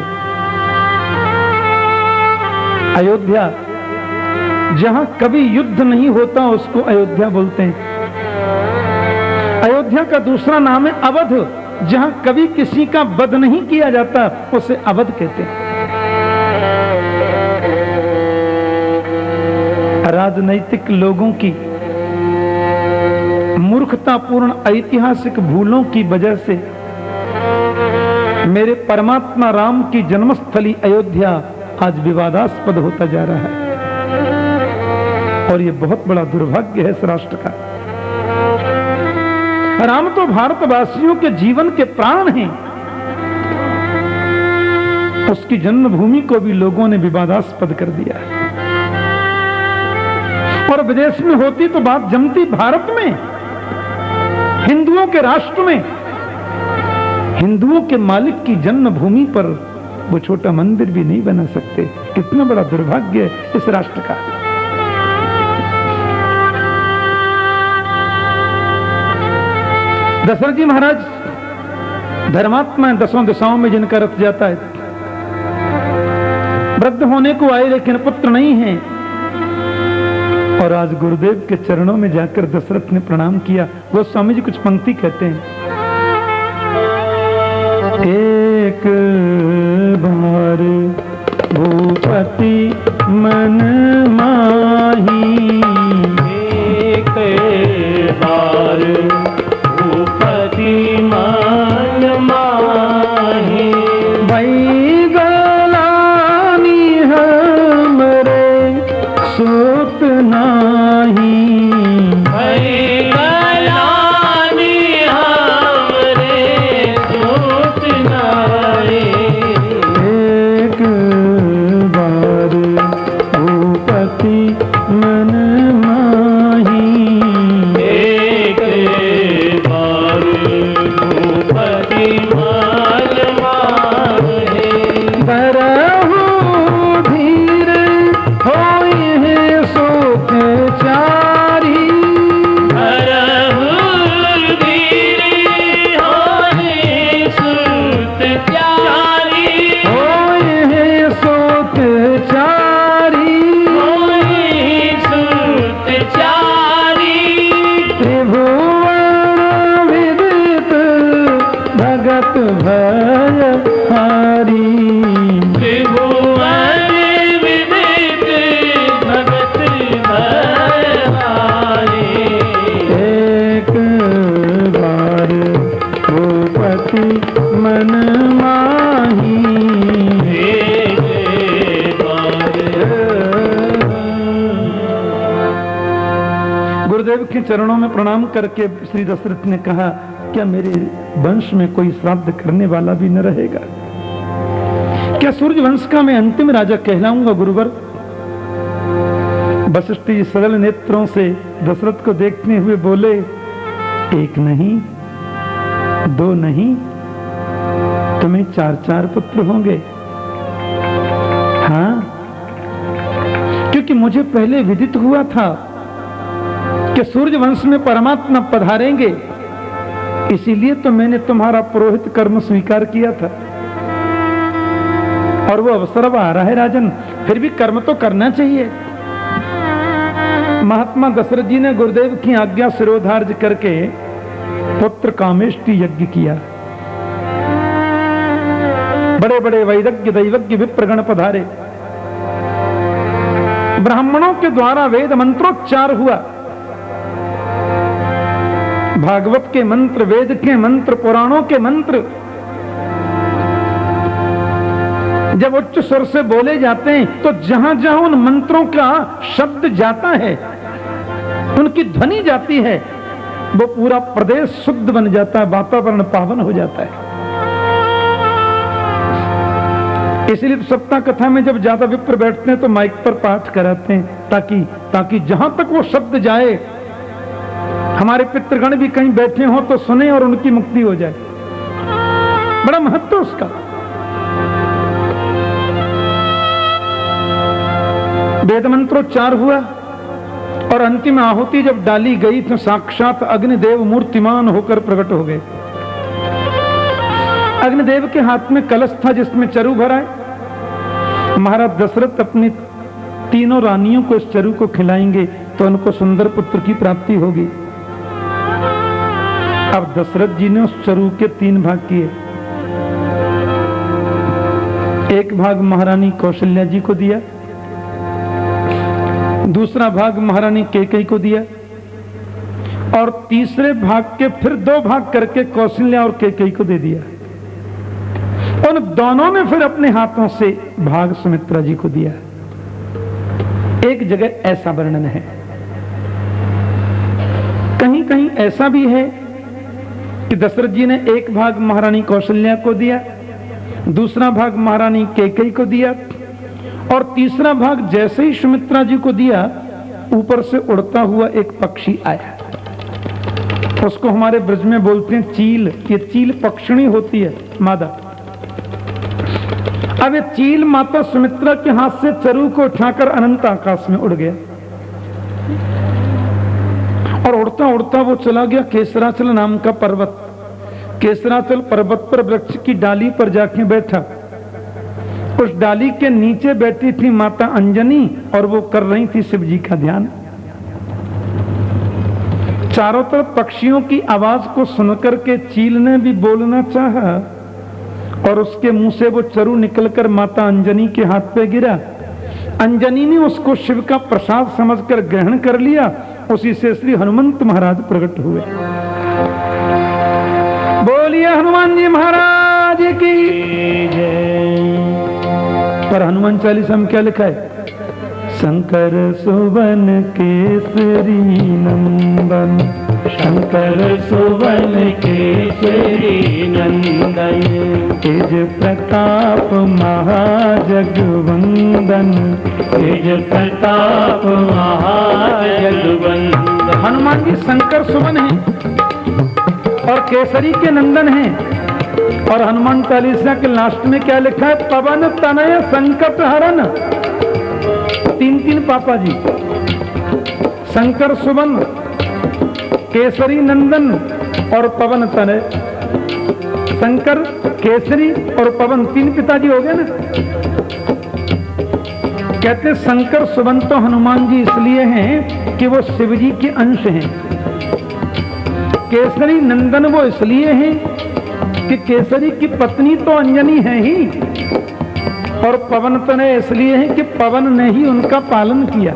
अयोध्या जहां कभी युद्ध नहीं होता उसको अयोध्या बोलते हैं। अयोध्या का दूसरा नाम है अवध, जहां कभी किसी का वध नहीं किया जाता उसे अवध कहते हैं। राजनैतिक लोगों की मूर्खतापूर्ण ऐतिहासिक भूलों की वजह से मेरे परमात्मा राम की जन्मस्थली अयोध्या आज विवादास्पद होता जा रहा है, और यह बहुत बड़ा दुर्भाग्य है इस राष्ट्र का। राम तो भारतवासियों के जीवन के प्राण हैं, उसकी जन्मभूमि को भी लोगों ने विवादास्पद कर दिया है। और विदेश में होती तो बात जमती, भारत में हिंदुओं के राष्ट्र में हिंदुओं के मालिक की जन्मभूमि पर वो छोटा मंदिर भी नहीं बना सकते। कितना बड़ा दुर्भाग्य है इस राष्ट्र का। दशरथ जी महाराज धर्मात्मा 10 दिशाओं में जिनका रथ जाता है, वृद्ध होने को आए लेकिन पुत्र नहीं है। और आज गुरुदेव के चरणों में जाकर दशरथ ने प्रणाम किया। गोस्वामी जी कुछ पंक्ति कहते हैं, एक बार भूपति मन माही, एक बार भूपति मन माही, भई गलानी हमरे सुत नाही, भई गलानी हमरे सुत नाही। एक बार भूपति मन माही, एक बार भूपति मन माही, बरहु धीर होई है सुख चारी, हरहु धीरी होई सुत चारी, होई है सुख चारी, गुरुदेव के चरणों में प्रणाम करके श्री दशरथ ने कहा, क्या मेरे वंश में कोई श्राद्ध करने वाला भी न रहेगा? क्या सूर्य वंश का मैं अंतिम राजा कहलाऊंगा गुरुवर? वशिष्ठ जी सरल नेत्रों से दशरथ को देखते हुए बोले, एक नहीं, दो नहीं, तुम्हें 4-4 पुत्र होंगे। हाँ, क्योंकि मुझे पहले विदित हुआ था कि सूर्य वंश में परमात्मा पधारेंगे, इसीलिए तो मैंने तुम्हारा पुरोहित कर्म स्वीकार किया था। और वो अवसर अब आ रहा है राजन, फिर भी कर्म तो करना चाहिए। महात्मा दशरथ जी ने गुरुदेव की आज्ञा शिरोधार्य करके पुत्र कामेष्टि यज्ञ किया। बड़े बड़े वैदज्ञ दैवज्ञ विप्रगण पधारे, ब्राह्मणों के द्वारा वेद मंत्रोच्चार हुआ। भागवत के मंत्र, वेद के मंत्र, पुराणों के मंत्र जब उच्च स्वर से बोले जाते हैं तो जहां जहां उन मंत्रों का शब्द जाता है, उनकी ध्वनि जाती है, वो पूरा प्रदेश शुद्ध बन जाता है, वातावरण पावन हो जाता है। इसलिए तो सप्ताह कथा में जब ज्यादा विप्र बैठते हैं तो माइक पर पाठ कराते हैं, ताकि जहां तक वो शब्द जाए, हमारे पितृगण भी कहीं बैठे हो तो सुने और उनकी मुक्ति हो जाए। बड़ा महत्व उसका। वेद मंत्रोच्चार हुआ और अंतिम आहुति जब डाली गई तो साक्षात अग्निदेव मूर्तिमान होकर प्रकट हो गए। अग्निदेव के हाथ में कलश था जिसमें चरु भरा है। महाराज दशरथ अपनी तीनों रानियों को इस चरु को खिलाएंगे तो उनको सुंदर पुत्र की प्राप्ति होगी। अब दशरथ जी ने उस चरु के 3 भाग किए। एक भाग महारानी कौशल्या जी को दिया, दूसरा भाग महारानी कैकेयी को दिया, और तीसरे भाग के फिर 2 भाग करके कौशल्या और कैकेयी को दे दिया। उन दोनों ने फिर अपने हाथों से भाग सुमित्रा जी को दिया। एक जगह ऐसा वर्णन है, कहीं कहीं ऐसा भी है कि दशरथ जी ने एक भाग महारानी कौशल्या को दिया, दूसरा भाग महारानी कैकेयी को दिया, और तीसरा भाग जैसे ही सुमित्रा जी को दिया, ऊपर से उड़ता हुआ एक पक्षी आया। उसको हमारे ब्रज में बोलते हैं चील। ये चील पक्षिणी होती है, मादा। अब ये चील माता सुमित्रा के हाथ से चरु को उठाकर अनंत आकाश में उड़ गया, और उड़ता उड़ता वो चला गया केसराचल नाम का पर्वत। केसराचल पर्वत पर वृक्ष की डाली पर जाके बैठा। उस डाली के नीचे बैठी थी माता अंजनी और वो कर रही थी शिव जी का ध्यान। चारों तरफ पक्षियों की आवाज को सुनकर के चील ने भी बोलना चाहा, और उसके मुंह से वो चरु निकलकर माता अंजनी के हाथ पे गिरा। अंजनी ने उसको शिव का प्रसाद समझकर ग्रहण कर लिया। उसी से श्री हनुमंत महाराज प्रकट हुए। बोलिए हनुमान जी महाराज की जय। पर हनुमान चालीसा में क्या लिखा है? शंकर सुवन केसरी नंदन, शंकर सुवन केसरी नंदन, तेज प्रताप महाजगवंदन, तेज प्रताप महाजगवंदन। हनुमान जी शंकर सुवन हैं और केसरी के नंदन हैं। और हनुमान चालीसा के लास्ट में क्या लिखा है? पवन तनय संकट हरन। 3 पापा जी, शंकर सुवन, केसरी नंदन और पवन तनय। शंकर, केसरी और पवन 3 पिताजी हो गए ना। कहते शंकर सुवन तो हनुमान जी इसलिए हैं कि वो शिव जी के अंश हैं। केसरी नंदन वो इसलिए हैं कि केसरी की पत्नी तो अंजनी है ही, और पवन तनय इसलिए है कि पवन ने ही उनका पालन किया।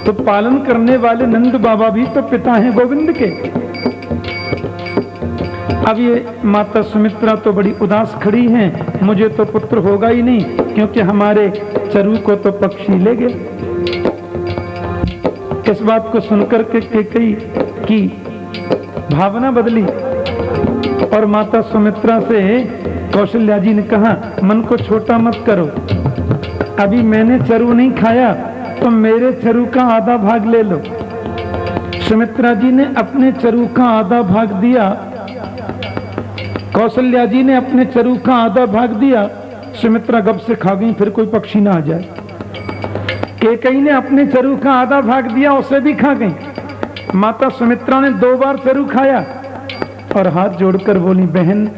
तो पालन करने वाले नंद बाबा भी तो पिता हैं गोविंद के। अब ये माता सुमित्रा तो बड़ी उदास खड़ी हैं, मुझे तो पुत्र होगा ही नहीं, क्योंकि हमारे चरु को तो पक्षी ले गए। इस बात को सुनकर के कैकेयी की भावना बदली और माता सुमित्रा से कौशल्या जी ने कहा, मन को छोटा मत करो, अभी मैंने चरु नहीं खाया तो मेरे चरु का आधा भाग ले लो। सुमित्रा जी ने अपने चरु का आधा भाग दिया, कौशल्या जी ने अपने चरु का आधा भाग दिया। सुमित्रा गप से खा गई, फिर कोई पक्षी ना आ जाए। कैकेयी ने अपने चरु का आधा भाग दिया, उसे भी खा गई। माता सुमित्रा ने 2 बार चरु खाया और हाथ जोड़कर बोली, बहन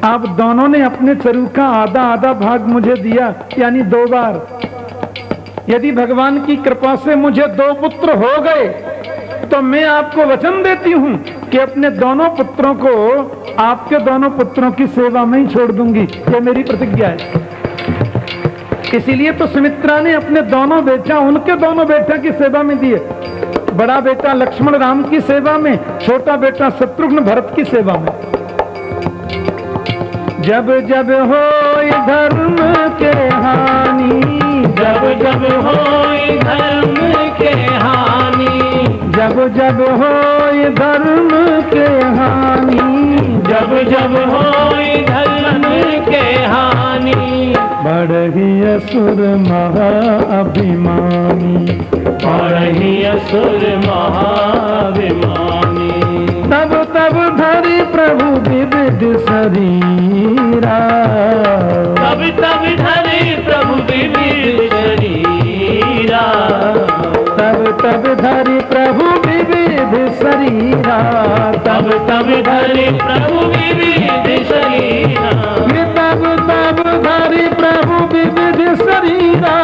आप दोनों ने अपने चरु का आधा आधा भाग मुझे दिया, यानी 2 बार। यदि भगवान की कृपा से मुझे 2 पुत्र हो गए तो मैं आपको वचन देती हूं कि अपने दोनों पुत्रों को आपके दोनों पुत्रों की सेवा में ही छोड़ दूंगी। ये मेरी प्रतिज्ञा है। इसीलिए तो सुमित्रा ने अपने दोनों बेटा, उनके दोनों बेटा की सेवा में दिए। बड़ा बेटा लक्ष्मण राम की सेवा में, छोटा बेटा शत्रुघ्न भरत की सेवा में। जब जब हो धर्म के हानि, जब जब हो धर्म के हानि, जब जब हो धर्म के हानि, जब जब हो धर्म के हानि, बढ़ी असुर महाअभिमानी, बढ़ी असुर महाभिमानी। तब तब धरि प्रभु विविध शरीरा, तब तब धरि प्रभु विविध शरीरा, तब तब धरि प्रभु विविध शरीरा, तब तब धरि प्रभु विविध शरीरा, तब तब धरि प्रभु विविध शरीरा,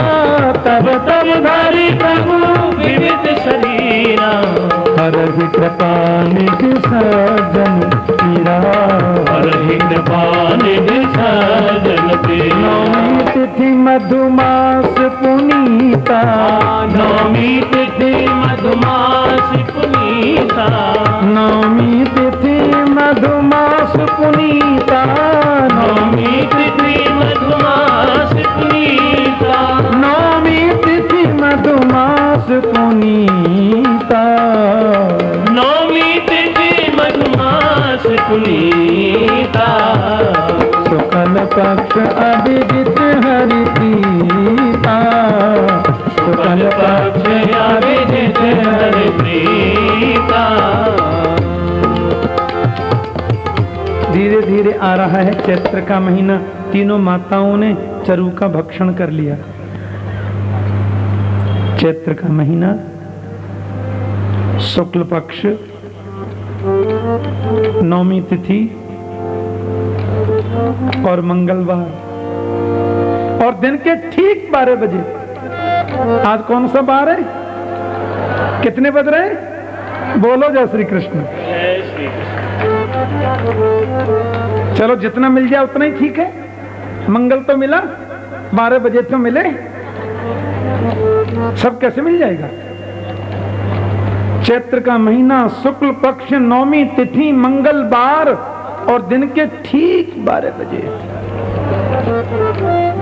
तब तब धरि प्रभु विविध शरीरा। हरहि कृपा निधि सज्जन पीरा, हरहि कृपा निधि सज्जन पीरा। नवमी तिथि मधुमास पुनीता, नवमी तिथि मधुमास पुनीता, नवमी तिथि मधुमास पुनीता, नवमी तिथि मधुमास पुनीता, नवमी तिथि मधुमास पुनीता, नवमी तिथि मधुमास पुनीता। शुक्ल पक्ष अभिजित हरि प्रीता, शुक्ल पक्ष अभिजित हरि प्रीता। धीरे धीरे आ रहा है चैत्र का महीना। तीनों माताओं ने चरु का भक्षण कर लिया। चैत्र का महीना, शुक्ल पक्ष, नवमी तिथि और मंगलवार, और दिन के ठीक 12 बजे। आज कौन सा बार है? कितने बज रहे हैं? बोलो जय श्री कृष्ण। जय श्री कृष्ण। चलो जितना मिल जाए उतना ही ठीक है। मंगल तो मिला, 12 बजे तो मिले, सब कैसे मिल जाएगा? चैत्र का महीना, शुक्ल पक्ष, नवमी तिथि, मंगलवार और दिन के ठीक 12 बजे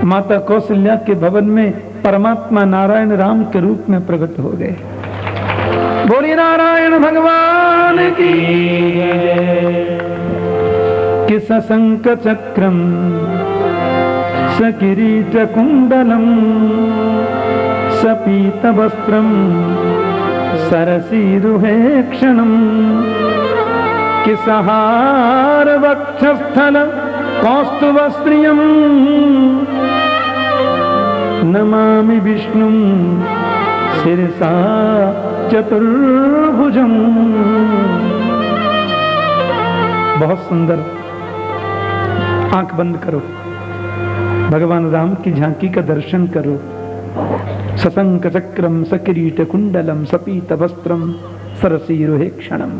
माता कौशल्या के भवन में परमात्मा नारायण राम के रूप में प्रकट हो गए। बोलिए नारायण भगवान की। कि सशंक चक्रम सकिरीट कुंडलम सपीत वस्त्रम सरसीरुहे क्षणम कि सहार वक्षस्थल कौस्तुभस्त्रियम नमामि विष्णुम शिरसा चतुर्भुजम। बहुत सुंदर। आंख बंद करो, भगवान राम की झांकी का दर्शन करो। सशंक चक्रम सकिरीट कुंडलम सपीत वस्त्रम सरसीरुहे क्षणम।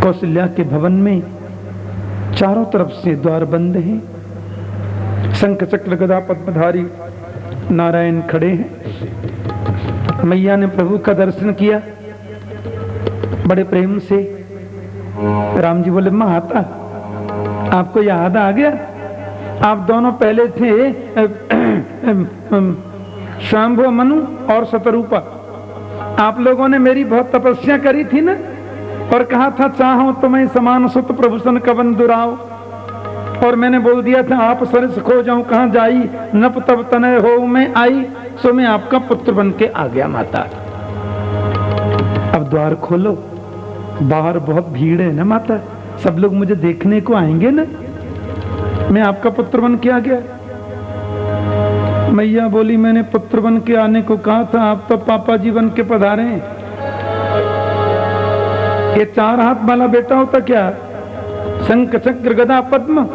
कौशल्या के भवन में चारों तरफ से द्वार बंद हैं। शंख चक्र गदा पद्मधारी नारायण खड़े हैं। मैया ने प्रभु का दर्शन किया बड़े प्रेम से। राम जी बोले, माता आपको याद आ गया? आप दोनों पहले थे स्वयंभू मनु और शतरूपा, आप लोगों ने मेरी बहुत तपस्या करी थी ना, और कहा था चाहो तुम्हें समान सुत प्रभुसन कवन दुराओ, और मैंने बोल दिया था आप सरस खो जाऊं कहां जाई, नप तब तनय हो मैं आई, सो मैं आपका पुत्र बन के आ गया माता। अब द्वार खोलो, बाहर बहुत भीड़ है ना माता, सब लोग मुझे देखने को आएंगे ना, मैं आपका पुत्र बन के आ गया। मैया बोली मैंने पुत्र बन के आने को कहा था, आप तो पापा जी बन के पधारे हैं। ये 4 हाथ वाला बेटा होता क्या, शंख चक्र गदा पद्म।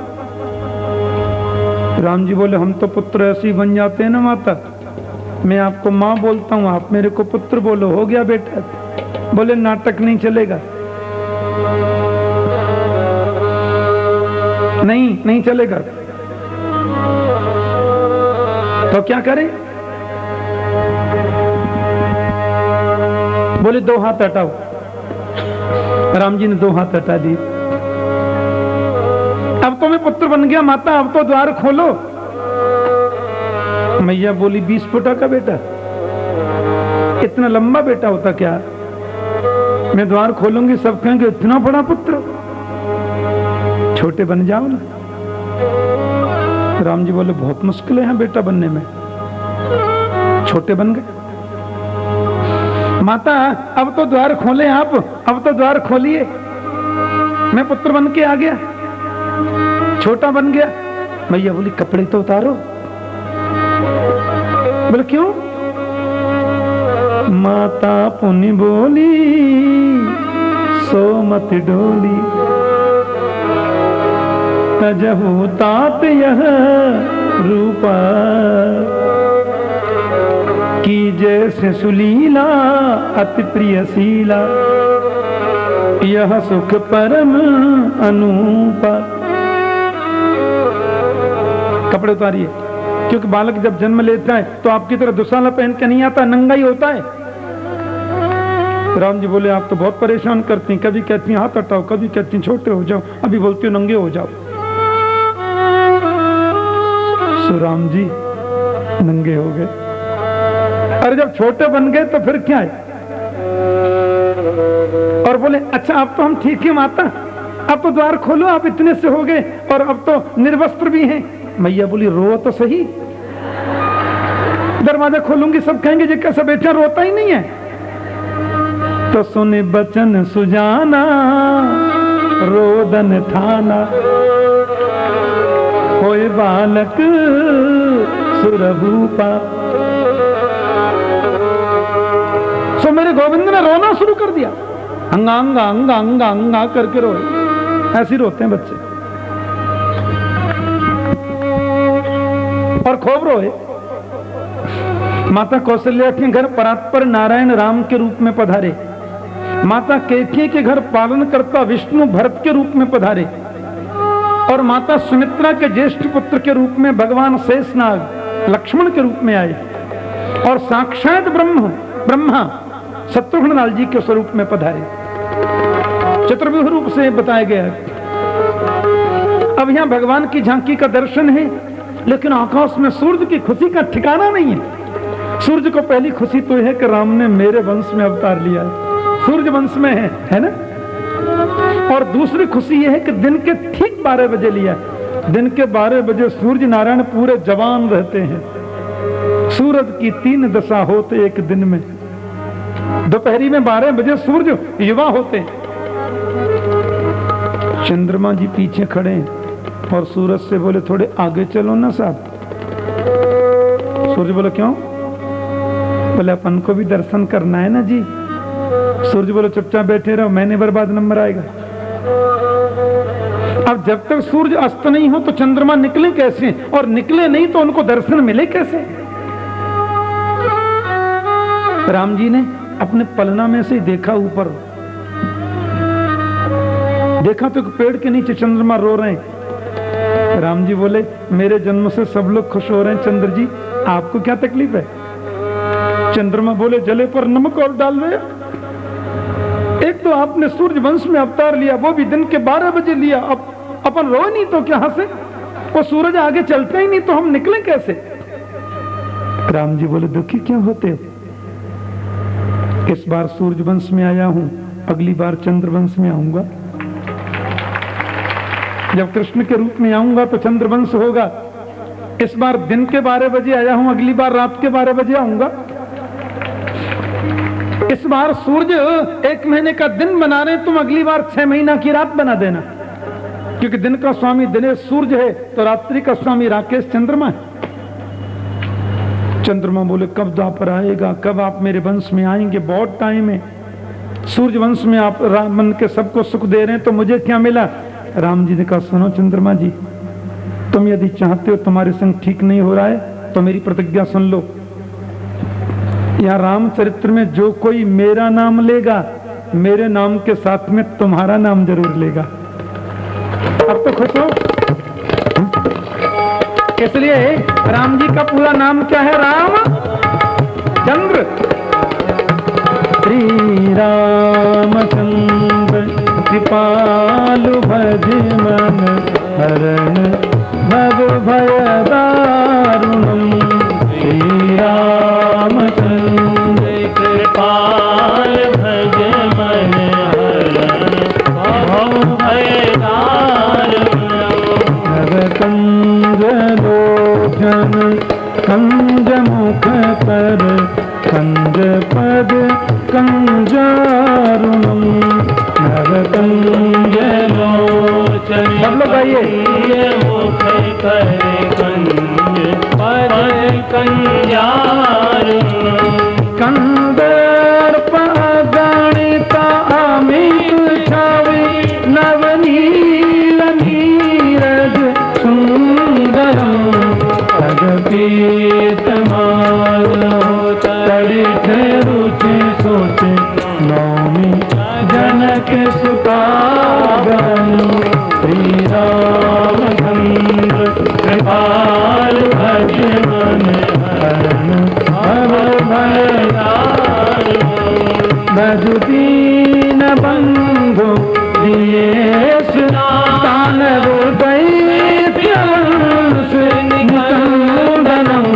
राम जी बोले हम तो पुत्र ऐसे ही बन जाते हैं ना माता, मैं आपको माँ बोलता हूँ, आप मेरे को पुत्र बोलो, हो गया बेटा। बोले नाटक नहीं चलेगा, नहीं चलेगा। तो क्या करें? बोले 2 हाथ हटाओ। राम जी ने 2 हाथ हटा दिए। अब तो मैं पुत्र बन गया माता, अब तो द्वार खोलो। मैया बोली 20 फुटा का बेटा, इतना लंबा बेटा होता क्या, मैं द्वार खोलूंगी सब कहेंगे इतना बड़ा पुत्र, छोटे बन जाओ ना। राम जी बोले बहुत मुश्किल है यहाँ बेटा बनने में, छोटे बन गए। माता अब तो द्वार खोले आप, अब तो द्वार खोलिए, मैं पुत्र बन के आ गया, छोटा बन गया। मैया बोली कपड़े तो उतारो। बोले क्यों? माता पुनि बोली सो मत डोली, तजहु तात यह रूपा, की जैसे सुलीला अति प्रियशीला, यह सुख परम अनूपा। कपड़े उतारिए, क्योंकि बालक जब जन्म लेता है तो आपकी तरह दुशाला पहन के नहीं आता, नंगा ही होता है। राम जी बोले आप तो बहुत परेशान करती हैं, कभी कहती हैं हाथ हटाओ, कभी कहती हैं छोटे हो जाओ, अभी बोलती हो नंगे हो जाओ। सो राम जी नंगे हो गए। अरे जब छोटे बन गए तो फिर क्या है? और बोले अच्छा अब तो हम ठीक है माता, अब तो द्वार खोलो, आप इतने से हो गए और अब तो निर्वस्त्र भी हैं। मैया बोली रो तो सही, दरवाजा खोलूंगी सब कहेंगे जी कैसा बेटा रोता ही नहीं है। तो सुने बचन सुजाना रोदन ठाना, होए बालक सुरभूपा। सो मेरे गोविंद ने रोना शुरू कर दिया, अंगा अंगा अंगा अंगा अंगा करके रोए। ऐसे रोते हैं बच्चे, और खूब रोए। माता कौशल्या के घर परात्पर नारायण राम के रूप में पधारे, माता कैकेयी के घर पालन करता विष्णु भरत के रूप में पधारे, और माता सुमित्रा के ज्येष्ठ पुत्र के रूप में भगवान शेषनाग लक्ष्मण के रूप में आए, और साक्षात ब्रह्मा शत्रुघ्न लाल जी के स्वरूप में पधारे। चतुर्विध रूप से बताया गया। अब यहाँ भगवान की झांकी का दर्शन है, लेकिन आकाश में सूर्य की खुशी का ठिकाना नहीं है। सूर्य को पहली खुशी तो है कि राम ने मेरे वंश में अवतार लिया, सूर्य वंश में है ना। और दूसरी खुशी यह है कि दिन के ठीक 12 बजे लिया। दिन के 12 बजे सूर्य नारायण पूरे जवान रहते हैं। सूरज की 3 दशा होते एक दिन में। दोपहरी में 12 बजे सूर्य युवा होते हैं। चंद्रमा जी पीछे खड़े हैं और सूरज से बोले थोड़े आगे चलो ना साहब। सूर्य बोले क्यों? बोले अपन को भी दर्शन करना है ना जी। सूर्य बोले चुपचाप बैठे रहो, मैंने बर्बाद नंबर आएगा। अब जब तक सूर्य अस्त नहीं हो तो चंद्रमा निकले कैसे, और निकले नहीं तो उनको दर्शन मिले कैसे? राम जी ने अपने पलना में से देखा, ऊपर देखा तो पेड़ के नीचे चंद्रमा रो रहे हैं। राम जी बोले मेरे जन्म से सब लोग खुश हो रहे हैं, चंद्र जी आपको क्या तकलीफ है? चंद्रमा बोले जले पर नमक और डाल रहे। एक तो आपने सूर्य वंश में अवतार लिया, वो भी दिन के 12 बजे लिया, अब अपन रो नहीं तो क्या हंसे? वो सूरज आगे चलते ही नहीं तो हम निकले कैसे? राम जी बोले दुखी क्यों होते हो? इस बार सूर्य वंश में आया हूं, अगली बार चंद्र वंश में आऊंगा। जब कृष्ण के रूप में आऊंगा तो चंद्र वंश होगा। इस बार दिन के 12 बजे आया हूं, अगली बार रात के 12 बजे आऊंगा। इस बार सूर्य 1 महीने का दिन बना रहे, तुम अगली बार 6 महीना की रात बना देना, क्योंकि दिन का स्वामी दिनेश सूर्य है तो रात्रि का स्वामी राकेश चंद्रमा है। चंद्रमा बोले कब द्वापर आएगा, कब आप मेरे वंश में आएंगे, बहुत टाइम है। सूर्य वंश में आप मन के सबको सुख दे रहे हैं तो मुझे क्या मिला। राम जी ने कहा सुनो चंद्रमा जी, तुम यदि चाहते हो तुम्हारे संग ठीक नहीं हो रहा है तो मेरी प्रतिज्ञा सुन लो। या रामचरित्र में जो कोई मेरा नाम लेगा, मेरे नाम के साथ में तुम्हारा नाम जरूर लेगा। अब तो खुश हो। इसलिए राम जी का पूरा नाम क्या है? राम चंद्र। श्री रामचंद्र कृपालु भज मन हरण भव भय दारुणम। श्री रामचंद्र कृपाल भज मन हरण भव भय दारुणम। कंज लोचन कंज मुख पर कंज पद कंजारुणम। नर कंज लोचन सब लोग आइए। मुख कर कंज पद कंजारुणम। कंदर्प अगणिता अमित छवि नवनील नीरज सुंदरम। तड़ित रुचि सोच नौमी जनक सुतागन। श्री रामचंद्र कृपाल भज मन हरण भव भय दारुणम। भजुदीन बंधु दियेश दानव दैत्यवंश निकंदनम।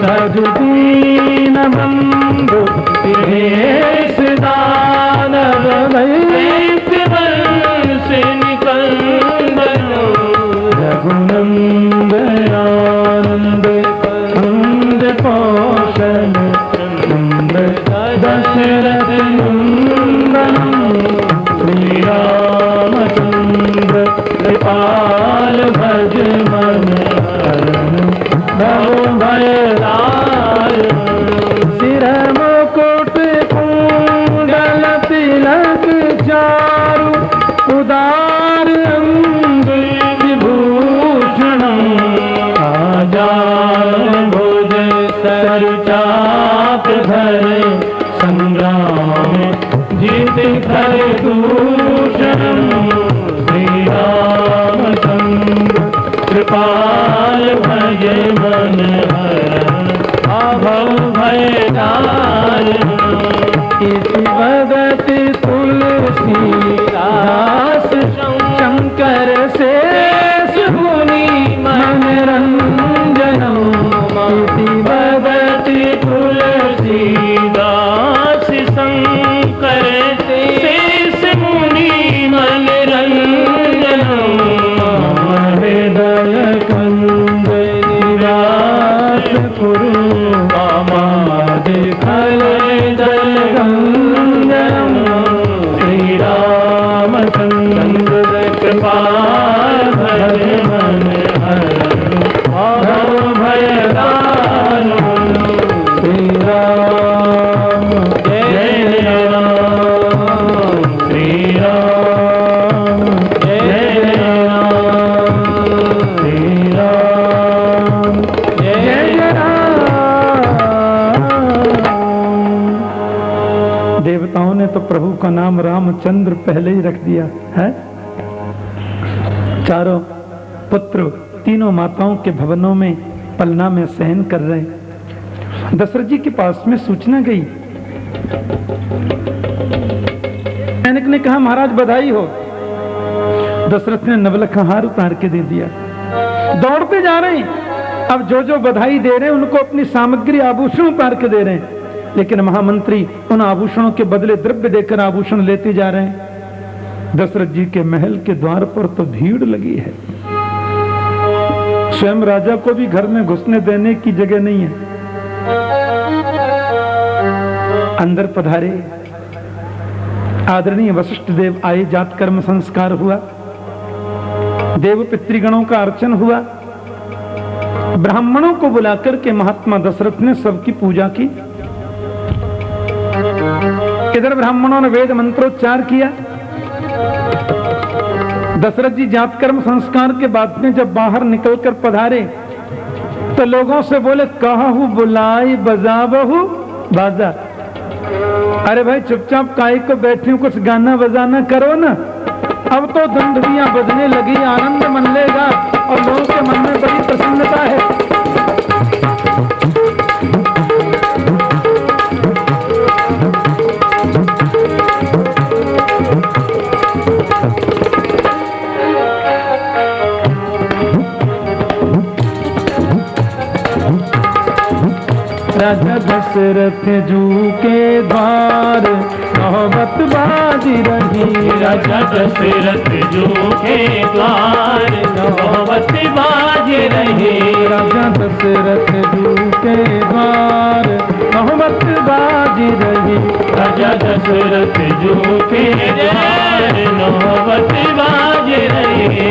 भजुदीन बंधु दियेश दानव दैत्यवंश निकंदनम। रघुनंदन आनंद कुंद कौशल नंद दशरथ नंदनम। श्री रामचंद्र कृपाल भज मन हरण भव भय दारुणम। सिर मुकुट कुंडल तिलक चारु उदार अंग विभूषणम। आजान भुज सरु चाप धरे संग्राम जीत कर दूषणम। श्री रामचंद्र कृपाल भज मन हरण भव भय दारुणम। इति भगति तुलसीदास शंकर शेष मुनि मनरंजनम। इति भगति तुलसीदास शंकर शेष मुनि मनरंजनम। हृदय कंद निवास पुरु आमादि फल दल गंगम। श्री रामचंद्र कृपाल भज मन हरण भव भय दारुणम। श्री राम जय राम। श्री राम जय राम। श्री राम जय राम। देवताओं ने तो प्रभु का नाम रामचंद्र पहले ही रख दिया है। चारों पुत्र तीनों माताओं के भवनों में पलना में शयन कर रहे। दशरथ जी के पास में सूचना गई। सैनिक ने कहा महाराज बधाई हो। दशरथ ने नवलखा हार उतार के दे दिया। दौड़ते जा रहे हैं। अब जो जो बधाई दे रहे हैं उनको अपनी सामग्री आभूषण उतार के दे रहे हैं। लेकिन महामंत्री उन आभूषणों के बदले द्रव्य देकर आभूषण लेते जा रहे हैं। दशरथ जी के महल के द्वार पर तो भीड़ लगी है, स्वयं राजा को भी घर में घुसने देने की जगह नहीं है। अंदर पधारे आदरणीय वशिष्ठ देव आए, जात कर्म संस्कार हुआ, देव पितृगणों का अर्चन हुआ, ब्राह्मणों को बुलाकर के महात्मा दशरथ ने सबकी पूजा की। इधर ब्राह्मणों ने वेद मंत्रोच्चार किया। दशरथ जी जात कर्म संस्कार के बाद में जब बाहर निकलकर पधारे तो लोगों से बोले, कहूं बुलाई बजाबहु बाजा। अरे भाई चुपचाप काहे को बैठे हो, कुछ गाना बजाना करो ना। अब तो धुंधुलियां बजने लगी, आनंद मन लेगा और लोगों के मन में बड़ी प्रसन्नता है। राजा दशरथ जू के द्वार नौबत बाजी रही। राजा दशरथ जू के द्वार नौबत बाज रही। राजा दशरथ जू के द्वार नौबत बाजी रही। राजा दशरथ जू के द्वार नौबत बाज रही।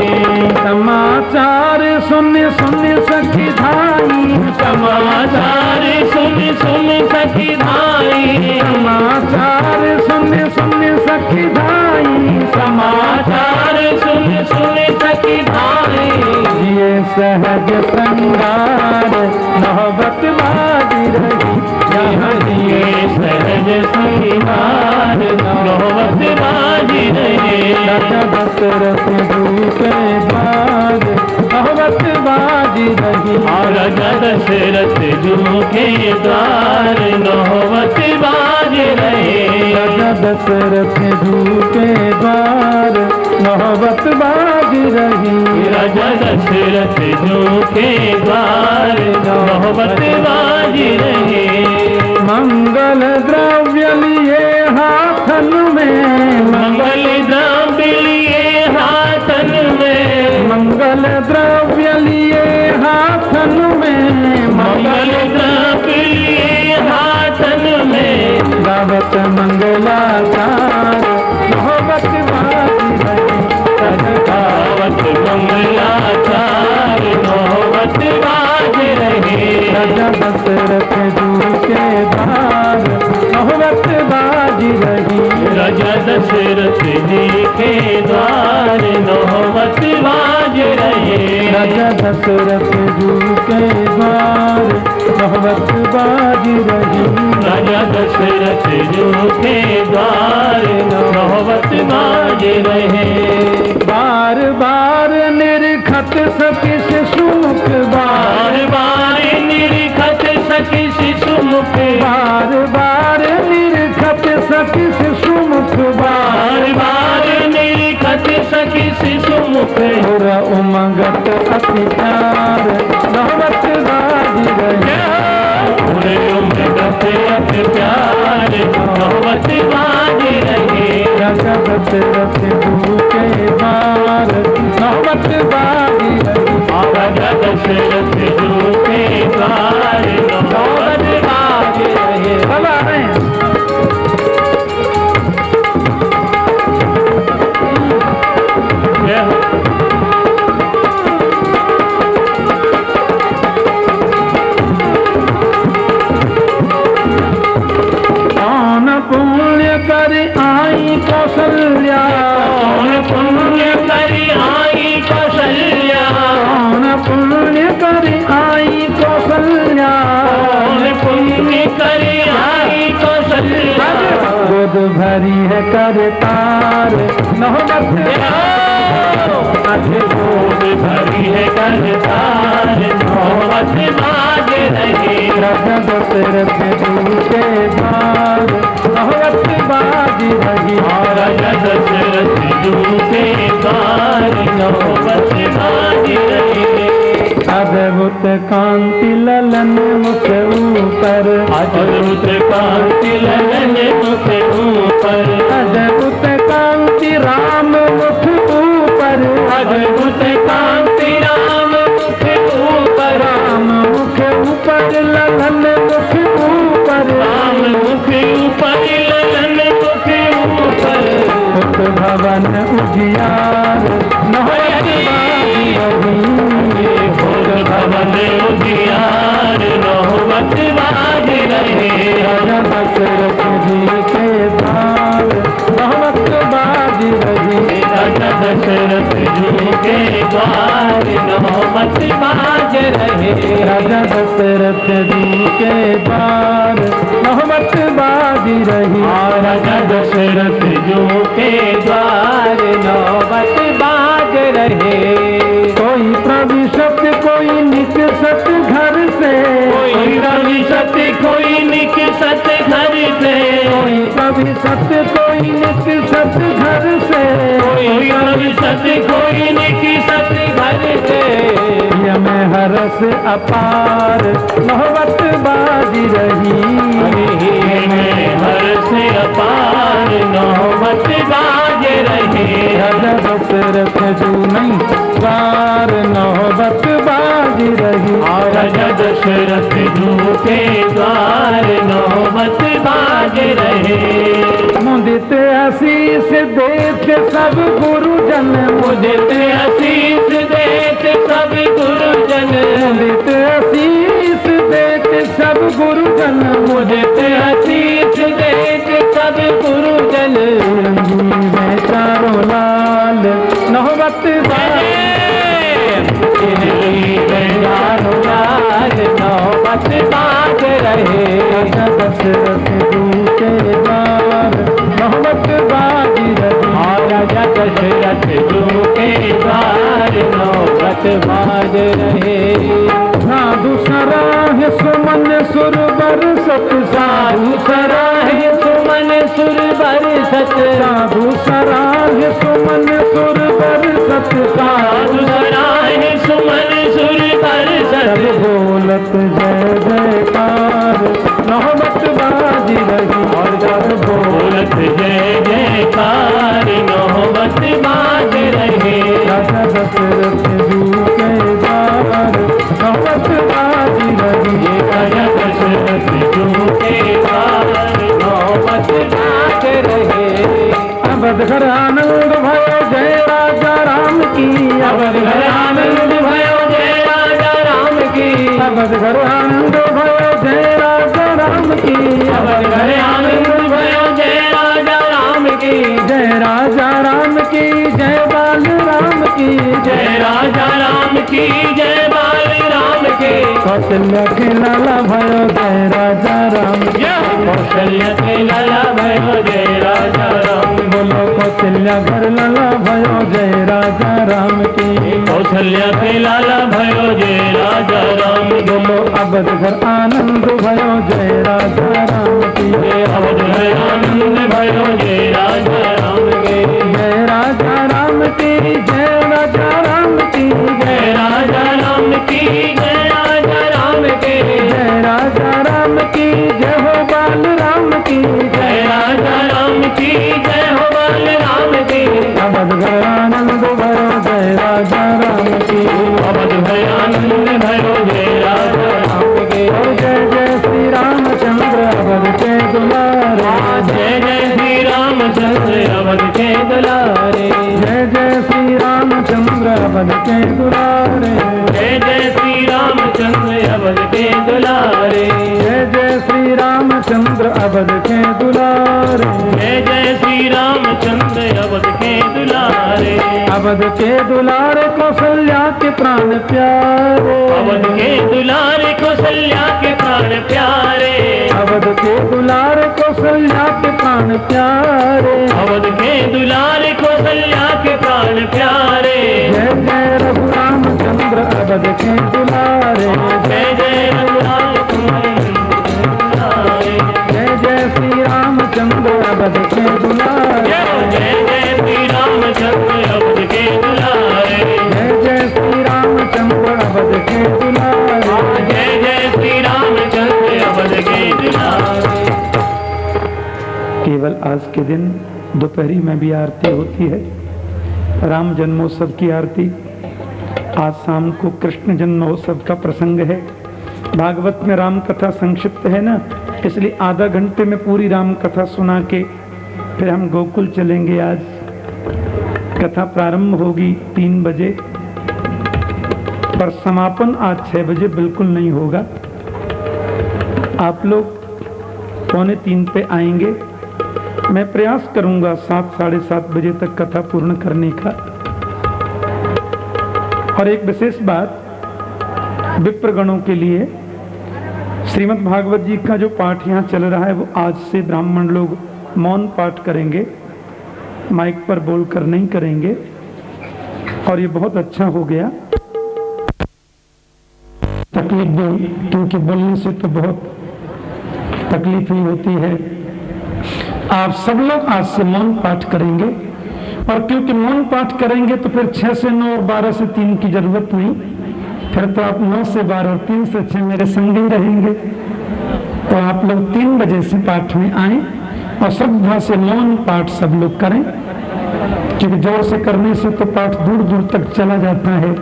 समाचार सुन सुन सखी धाई, समाचार सुन सुन सखी धाई। समाचार सुन सुन सखी धाई, समाचार सुन सुन सखी धाई। ये सहज श्रृंगार नौबत बाजी रही। यहाँ ये सहज श्रृंगार नौबत बाजी रही। राजा दशरथ जू के द्वार नौबत बाजी रही। राजा दशरथ जू के द्वार नौबत बाज रही। राजा दशरथ जू के द्वार नौबत बाजी रही। राजा दशरथ जू के द्वार नौबत बाज रही। मंगल द्रव्य लिए हाथन में, मंगल द्रव्य लिए हाथन में। मंगल द्रव्य लिए हाथन में, मंगल द्रव्य लिए हाथन में। गावत मंगलाचार नौबत बाजी रही। गावत मंगलाचार नौबत बाज रही। राजा दशरथ जू के द्वार नौबत बाजी रही। राजा दशरथ जी के द्वार नौबत बाज रही। राजा दशरथ जू के द्वार नौबत बाजी रही। राजा दशरथ जू के द्वार नौबत बाज रही। बार बार निरखत सखी शिशुमुख, बार बार निरखत सखी शिशुमुख। बार बार निरखत सखी शिशुमुख, बार बार निरखत सखी शिशुमुख। और उमंगत अति प्यार नौबत बाजी रही। पूरे उमंगत अति प्यार नौबत बाज रही। राजा दशरथ जू के द्वार नौबत बाजी रही। राजा दशरथ जू के द्वार नौबत बाज रही। सब आ रहे हैं। कौन पुण्य कर आई कौशल्या, कौन पुण्य करी आई कौशल्या। कौन पुण्य कर आई कौशल्या। कौन पुण्य करी आई कौशल्या। गोद भरी है कर तार नौबत गोद भरी है करतार नौबत बाज रही। राजा दशरथ जू के द्वार नौबत बाजी रही। राजा दशरथ जू के द्वार नौबत बाज रही। अद्भुत कांति ललन मुख ऊपर, अद्भुत कांति ललन मुख ऊपर, अद्भुत कांति राम मुख ऊपर, अद्भुत कांति राम मुख ऊपर, राम मुख ऊपर ललन मुख ऊपर, राम मुख ऊपर ललन मुख ऊपर, उत भवन उजियार नौबत बाजी रही, भोग भवन उजियार नौबत बाज रहे, राजा दशरथ जी के द्वार नौबत बाजी रही, राजा दशरथ जी के द्वार नौबत बाज रहे, राजा दशरथ जी के द्वार नौबत बाजी रही, राजा दशरथ जी के द्वार नौबत बाज रहे, कोई प्रविशत कोई निकसत घर से, कोई प्रविशत कोई निकसत घर से, कोई प्रविशत कोई निकसत घर से, कोई प्रविशत कोई निकसत घर से, यम हरस अपार नौबत बाजी रही, में हर्ष अपार नौबत बाज रहे, राजा दशरथ जू नहीं द्वार नौबत बाजी रही, राजा दशरथ जी के द्वार नौबत बाज रहे, मुदित आशीष देते सब गुरुजन, मुदित आशीष देते सब गुरुजन, मुदित आशीष देते सब गुरुजन, मुदित आशीष देते सब गुरुजन, में चारों लाल नौबत बाजी नौबत बाज रहे, राजा दशरथ जी के द्वार नौबत बाजी रही, राजा दशरथ जी के द्वार नौबत बाज रहे, साधु सराह सुमन सुर बरसत, साधु सराह सुमन सुर बरसत, साधु सराह सुमन सुर बरसत, साधु सराह सुमन सुर बरसत, सब बोलत जय जयकार नौबत बाजी रही, और जब बोलत जय जयकार नौबत बाज रहे, राजा दशरथ जी के द्वार नौबत बाजी रही, राजा दशरथ जी के द्वार नौबत बाज रहे, अवध घर आनंद भयो जय राजा राम की, अवध घर आनंद भयो जय राजा राम की, अवध घर आनंद भयो जय राजा राम की, अवध घर आनंद भयो जय राजा राम की, जय राजा राम की जय बाल राम की, जय राजा राम की जय बाल राम की, कौशल्य के लाला भयो जय राजा राम की, कौशल्य के लाला भयो जय राजा राम, बोलो कौशल्य घर लाला भयो जय राजा राम की, कौशल्य के लाला भयो जय राजा राम, बोलो अवध घर आनंद भयो जय राजा राम की, अवध घर आनंद भयो जय राजा राम के, जय राजा राम की जय राजा राम की, जय राजा राम की जय राजा राम के, जय राजा राम की जय हो बाल राम की, जय राजा राम की जय हो बाल राम की, अवध घर आनंद भयो जय राजा राम की, अवध घर आनंद भयो जय राजा राम के, जय जय श्री रामचंद्र अवध के दुलारे, जय जय श्री रामचंद्र अवध के दुलारे, जय जय श्री रामचंद्र अवध के दुलारे, जय जय श्री रामचंद्र अवध के दुलारे, जय जय श्री रामचंद्र अवध के दुलारे, जय जय श्री रामचंद्र अवध के दुलारे, अवध के दुलारे कौशल्या के प्राण प्यारे, अवध के दुलारे कौशल्या के प्राण प्यारे, अवध के दुलारे कौशल्या के प्राण प्यारे, अवध के दुलारे कौशल्या के प्राण प्यारे, जय जय रघुरामचंद्र अवध के दुलारे, जय जय जय जय श्री रामचंद्र अवध के दुलारे, जय जय श्री रामचंद्र अवध के दुलारे, जय जय श्री रामचंद्र अवध के केवल आज के दिन दोपहरी में भी आरती होती है, राम जन्मोत्सव की आरती। आज शाम को कृष्ण जन्मोत्सव का प्रसंग है। भागवत में राम कथा संक्षिप्त है ना, इसलिए आधा घंटे में पूरी राम कथा सुना के फिर हम गोकुल चलेंगे। आज कथा प्रारंभ होगी 3 बजे, पर समापन आज 6 बजे बिल्कुल नहीं होगा। आप लोग 2:45 पे आएंगे। मैं प्रयास करूंगा 7, साढ़े 7 बजे तक कथा पूर्ण करने का। और एक विशेष बात विप्रगणों के लिए, श्रीमद् भागवत जी का जो पाठ यहाँ चल रहा है वो आज से ब्राह्मण लोग मौन पाठ करेंगे, माइक पर बोलकर नहीं करेंगे। और ये बहुत अच्छा हो गया। तकलीफ भी, क्योंकि बोलने से तो बहुत तकलीफ ही होती है। आप सब लोग आज से मौन पाठ करेंगे, और क्योंकि मौन पाठ करेंगे तो फिर 6 से 9 और 12 से 3 की जरूरत नहीं। फिर तो आप 9 से 12 और 3 से 6 मेरे संग ही रहेंगे। तो आप लोग 3 बजे से पाठ में आए और श्रद्धा से मौन पाठ सब लोग करें, क्योंकि जोर से करने से तो पाठ दूर दूर तक चला जाता है।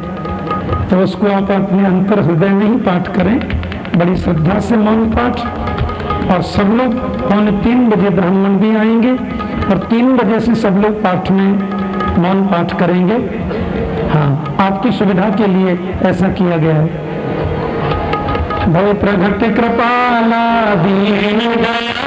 तो उसको आप अपने अंतर हृदय में ही पाठ करें, बड़ी श्रद्धा से मौन पाठ। और सब लोग 2:45 बजे ब्राह्मण भी आएंगे और 3 बजे से सब लोग पाठ में मौन पाठ करेंगे। हाँ, आपकी सुविधा के लिए ऐसा किया गया है। भव प्रगट कृपाला दीन दयाला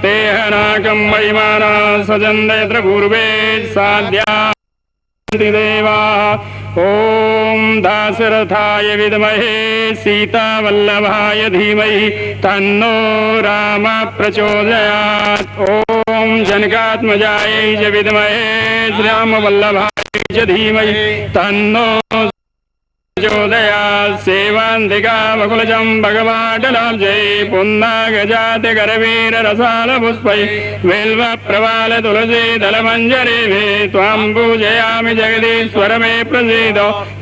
तेहनाकं वैमाना सजन्देत्र पूर्वे साध्या देवा। ओम दाशरथाय विद्महे सीतावल्लभाय धीमहि तन्नो राम प्रचोदयात्। ओम जनकात्मजाय च विद्महे रामवल्लभाय च धीमहि तन्नो चोदया सेवान्तिका वकुलजं भगवाटलाब्जै पुन्नागजाति करवीर रसाल पुष्पै बिल्व प्रवाल तुलसी दलमञ्जरीभिः त्वां पूजयामि जगदीश्वर मे प्रसीद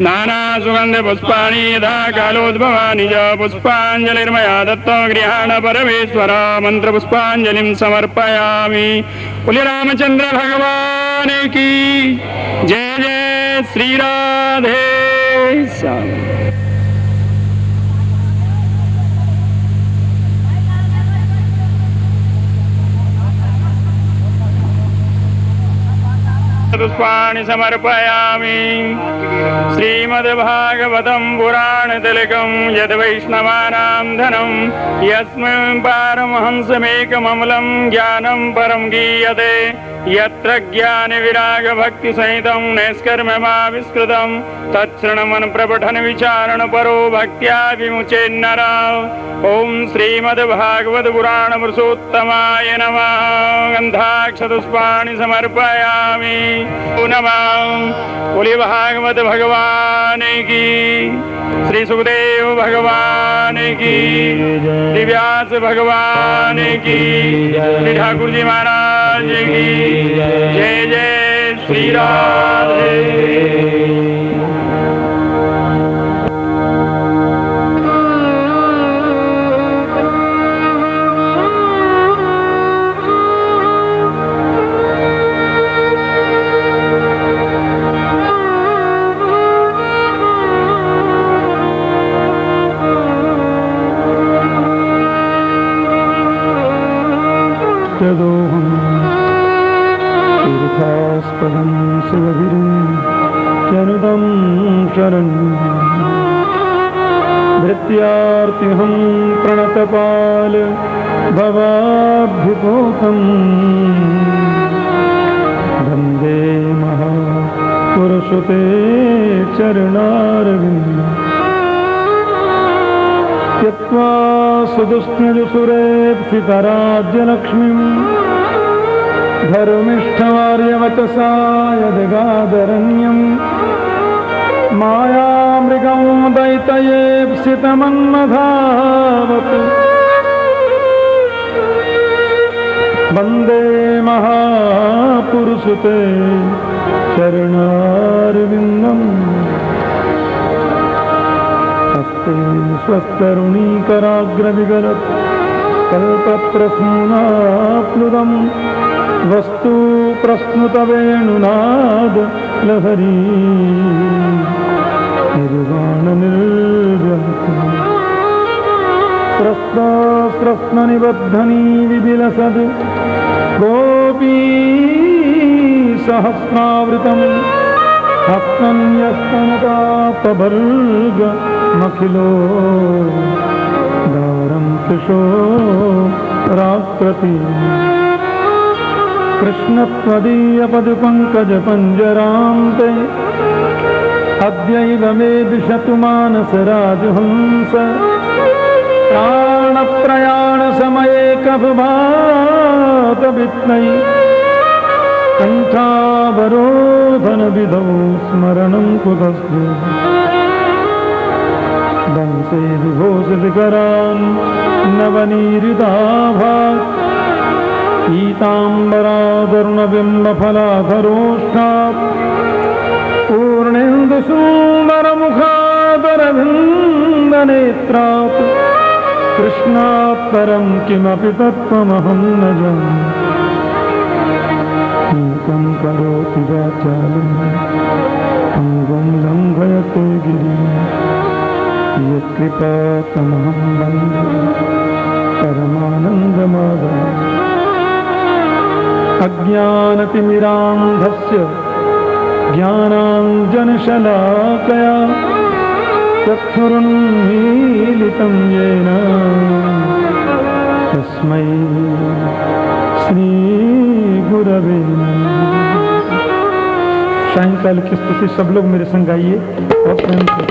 नाना सुगन्ध पुष्पाणि यथा कालोद्भवानि च पुष्पाञ्जलिर्मया दत्तो गृहाण परमेश्वर मंत्र पुष्पाञ्जलिं समर्पयामि। बोलिए रामचंद्र भगवान की जय जय श्री राधे श्याम। पुष्पाणि समर्पयामि। श्रीमद्भागवतं पुराणतिलकं यद्वैष्णवानां धनं यस्मिन् पारमहंसमेकममलं ज्ञानं परं गीयते यत्र ज्ञानविरागभक्तिसहितं नैष्कर्म्यमाविष्कृतं तच्छृणुमन् प्रपठन विचारण परो भक्त्या विमुचेन्नरा। ॐ श्रीमद्भागवत पुराण पुरुषोत्तमाय नमः। गन्धाक्षपुष्पाणि समर्पयामि। नमः। बोलिए भागवत भगवान की, श्री सुखदेव भगवान की, श्री व्यास भगवान की, श्री ठाकुर जी महाराज की जय जय श्री राधे। यदोहं तीर्थास्पदं शिवगिरिं शरण्यं भृत्यार्तिहं प्रणतपाल भवाब्धिपोतम् वन्दे महापुरुषते चरणारविन्दम् त्यक्त्वा सुदुष्णजुसुरेप्सितराज्यलक्ष्मीं धर्मिष्ठवार्यवचसा यदगादरण्यं मायामृगं दैतयेप्सितमन्मधावत् वन्दे महापुरुषते चरणारविन्दम्। हस्ते स्वस्तरुणीकराग्रविगलत् कल्पप्रसूनाप्लुतं वस्तु प्रस्नुतवेणुनाद लहरी निर्वाणनिर्जनम् स्रस्तास्रस्ननिबद्धनी विविलसद् गोपी सहस्रावृतम् हस्तन्यस्तनतापभर्गमखिलो दारं कृशो राकृति कृष्णत्वदीयपदपङ्कजपञ्जरां ते अद्यैव मे दिशतु मानसराजहंस प्राणप्रयाणसमये कफवातवित्नै कण्ठावरोधनविधौ स्मरणं कुतस्ते दंसे विभूषितकरान् नवनीरिताभात् पीताम्बरादरुणबिम्बफलाधरोष्ठात् पूर्णेन्दुसुन्दरमुखादरविन्दनेत्रात् कृष्णात् परं किमपि तत्त्वमहं न जाने। मूकं करोति वाचालं अङ्गं लङ्घयते गिरिं यत्कृपातमहं वन्दे परमानन्दमाधवम्। अज्ञानतिमिरान्धस्य ज्ञानाञ्जनशलाकया चक्षुरुन्मीलितं येन तस्मै श्रीगुरवे नमः। सायंकाल की स्तुति सब लोग मेरे संग गाइए और प्रेम से।